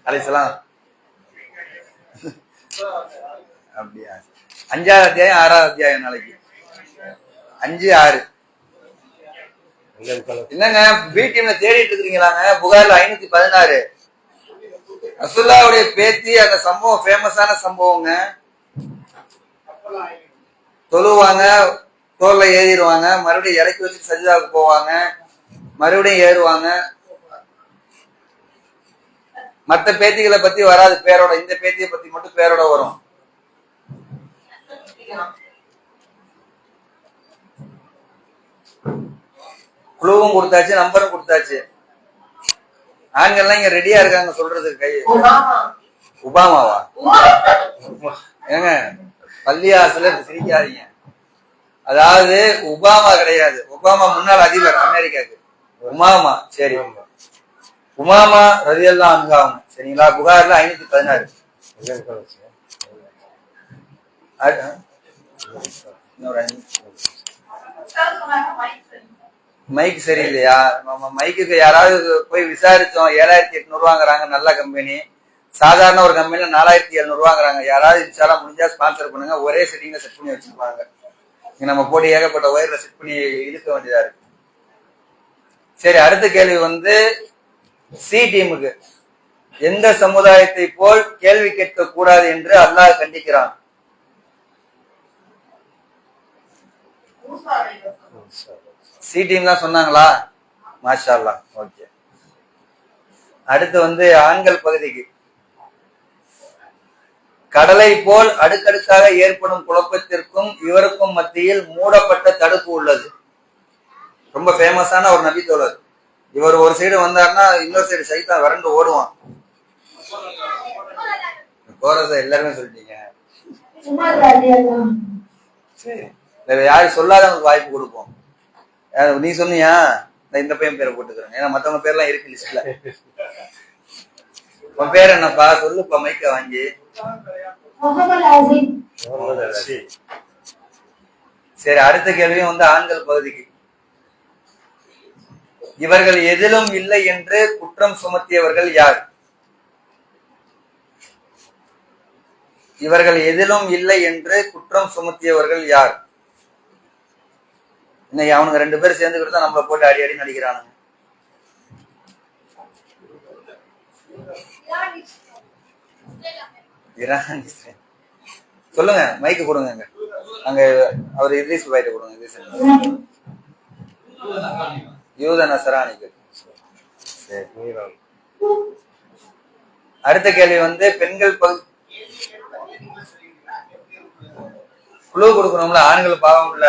அலைசலாம். அப்படியா? 5வது அத்தியாயம் 6வது அத்தியாயம் நாளைக்கு 5, 6. என்னங்க பி டீம்ல தேடிட்டு இருக்கிறீங்களாங்க? புகார்ல 516. ரசூலுல்லாஹ்வுடைய பேத்தி. அந்த சம்பவம் ஃபேமஸான சம்பவங்க. தொழுவாங்க, தோல்ல ஏறிடுவாங்க, மறுபடியும் இறக்கி வச்சு சஜிதாவுக்கு போவாங்க, மறுபடியும் ஏறுவாங்க. மற்ற பேத்திகளை பத்தி வராது பேரோட. இந்த பேத்தியை பத்தி மட்டும் பேரோட வரும். குழுவும் கொடுத்தாச்சு, நம்பரும் கொடுத்தாச்சு. ஆண்கள்லாம் இங்க ரெடியா இருக்காங்க சொல்றதுக்கு. கை உபாமாவா? ஏங்க பள்ளியாசல சிரிக்காதீங்க. அதாவது உபாமா கிடையாது. உபாமா முன்னாள் அதிபர் அமெரிக்காக்கு. உமாமா. சரி, உமாமா ரலியல்லாஹு அன்ஹா. சரிங்களா? புகார்ல 516. மைக் சரியில்லையா? மைக்குக்கு யாராவது போய் விசாரிச்சோம். 7800 வாங்குறாங்க, நல்ல கம்பெனி. சாதாரண ஒரு கம்பெனில 4700 வாங்குறாங்க. யாராவது இன்ஷால்லா முடிஞ்சா ஸ்பான்சர் பண்ணுங்க. ஒரே செட்டிங்ல செட் பண்ணி வச்சிருப்பாங்க. நம்ம போட்டு ஏகப்பட்ட ஒயர்ல செட் பண்ணி இழுக்க வேண்டியதா இருக்கு. சரி, அடுத்த கேள்வி வந்து சி டீமுக்கு. எந்த சமுதாயத்தை போல் கேள்வி கேட்க கூடாது என்று அல்லாஹ் கண்டிக்கிறான்? சி டீம் தான் சொன்னாங்களா? மாஷா அல்லாஹ். ஓகே. அடுத்து வந்து ஆண்கள் பகுதிக்கு. கடலை போல் அடுக்கடுக்காக ஏற்படும் குழப்பத்திற்கும் இவருக்கும் மத்தியில் மூடப்பட்ட தடுப்பு உள்ளது. ரொம்ப ஃபேமஸான ஒரு நபி தோழர். இவர் ஒரு சைடு வந்தாருன்னா இன்னொரு சைடு சைத்தான் வறண்டு ஓடுவான். கோரஸ எல்லாருமே சொல்லிட்டீங்க. சரி, யாரும் சொல்லாதவங்களுக்கு வாய்ப்பு கொடுப்போம். நீ சொன்னியா? இந்த பையன் பேரை போட்டுக்கிறேன். ஏன்னா மத்தவங்க பேர்லாம் இருக்கு லிஸ்ட்ல. உன் பேர் என்னப்பா? சொல்லுப்பா, மைக்க வாங்கி. சரி, அடுத்த கேள்வியும் வந்து ஆண்கள் பகுதிக்கு. இவர்கள் எதிலும் இல்லை என்று குற்றம் சுமத்தியவர்கள் யார்? இவர்கள் எதிலும் இல்லை என்று குற்றம் சுமத்தியவர்கள் யார்? இன்னைக்கு அவனுங்க 2 பேரும் சேர்ந்துக்கிட்டு தான் நம்மளை போட்டு அடி அடி நடிக்கிறானுங்க. சொல்லுங்க, மைக்கு கொடுங்க. அங்க அவர் இத்ரீஸ் பாய்ட்ட கொடுங்க. யூத நசராணிக்கு. அடுத்த கேள்வி வந்து பெண்கள் குழு கொடுக்கணும்ல. ஆண்கள் பாவம் இல்ல,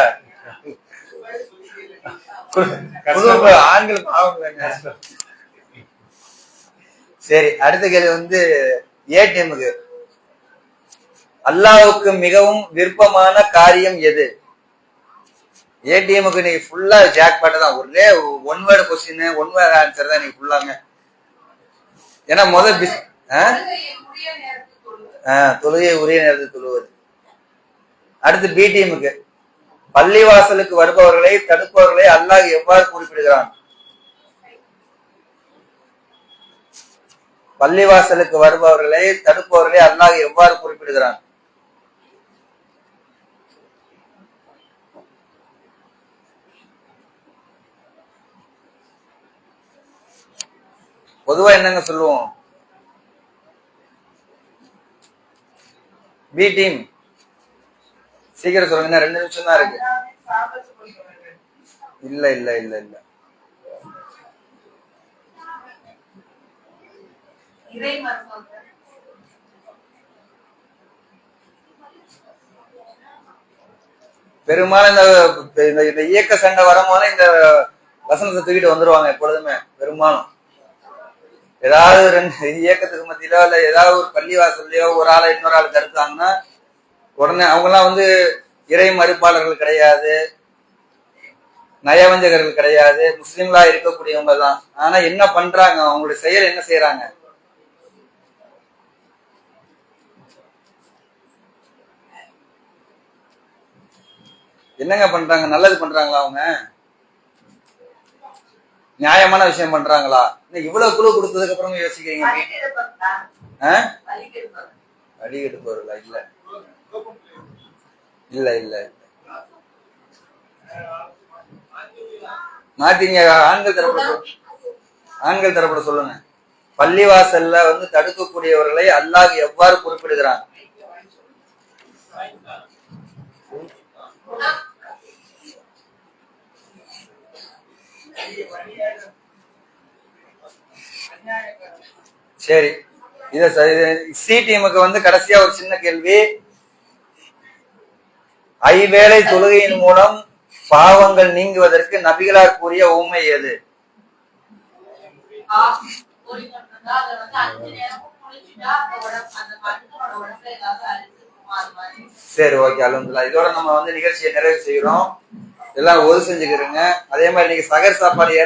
ஆண்கள் பாவம் இல்ல. சரி, அடுத்த கேள்வி வந்து ஏ டீமுக்கு. அல்லாஹ்வுக்கு மிகவும் விருப்பமான காரியம் எது? ஏடிஎம்க்கு நீங்க ஃபுல்லா ஜாக் பாட்டு தான். ஒரே one word question, one word answer தான் நீங்க ஃபுல்லாமே. ஏன்னா முதல் தொழுகை உரிய நேரத்தில் தொழுவது. அடுத்து பி டீமுக்கு. பள்ளிவாசலுக்கு வருபவர்களை தடுப்பவர்களை அல்லாஹ் எவ்வாறு குறிப்பிடுகிறான்? பள்ளிவாசலுக்கு வருபவர்களை தடுப்பவர்களை அல்லாஹ் எவ்வாறு குறிப்பிடுகிறான்? பொதுவா என்னங்க சொல்லுவோம்? பி டீம் சீக்கிரம் சொல்லுங்க, 2 நிமிஷம் தான் இருக்கு. இல்ல இல்ல இல்ல இல்ல பெரும்பாலும் இந்த இயக்க சண்டை வரும்போது இந்த வசனத்தை தூக்கிட்டு வந்துருவாங்க எப்பொழுதுமே. பெரும்பாலும் ஏதாவது 2 இயக்கத்துக்கு மத்தியிலோ இல்ல ஏதாவது ஒரு பள்ளிவாசல்லையோ ஒரு ஆளை இன்னொரு ஆள் தடுத்தாங்கன்னா உடனே அவங்க எல்லாம் வந்து இறை மறுப்பாளர்கள் கிடையாது, நயவஞ்சகர்கள் கிடையாது, முஸ்லிம்களா இருக்கக்கூடியவங்க தான். ஆனா என்ன பண்றாங்க? அவங்களுடைய செயல் என்ன செய்யறாங்க? என்னங்க பண்றாங்க? நல்லது பண்றாங்களா? அவங்க நியாயமான விஷயம் பண்றாங்களா? இவ்வளவு குழு கொடுத்ததுக்கு அப்புறமே யோசிக்கிறீங்க. அடிக்கெடுப்பவர்களா? இல்ல இல்ல இல்ல மாத்தீங்க. ஆண்கள் தரப்புல சொல்லுங்க. பள்ளிவாசல்ல வந்து தடுக்கக்கூடியவர்களை அல்லாஹ் எவ்வாறு குறிப்பிடுகிறான்? சரி, இத சி டீமுக்கு வந்து கடைசியா ஒரு சின்ன கேள்வி. ஐவேளை தொழுகையின் மூலம் பாவங்கள் நீங்குவதற்கு நபிகளார் கூறிய உண்மை எது? சரி, ஓகே, அல்ஹம்துலில்லாஹ். இதோட நம்ம வந்து நிகழ்ச்சியை நிறைவு செய்கிறோம். எல்லாம் ஒது செஞ்சுக்கிறோங்க. அதே மாதிரி நீங்க சகர் சாப்பாடு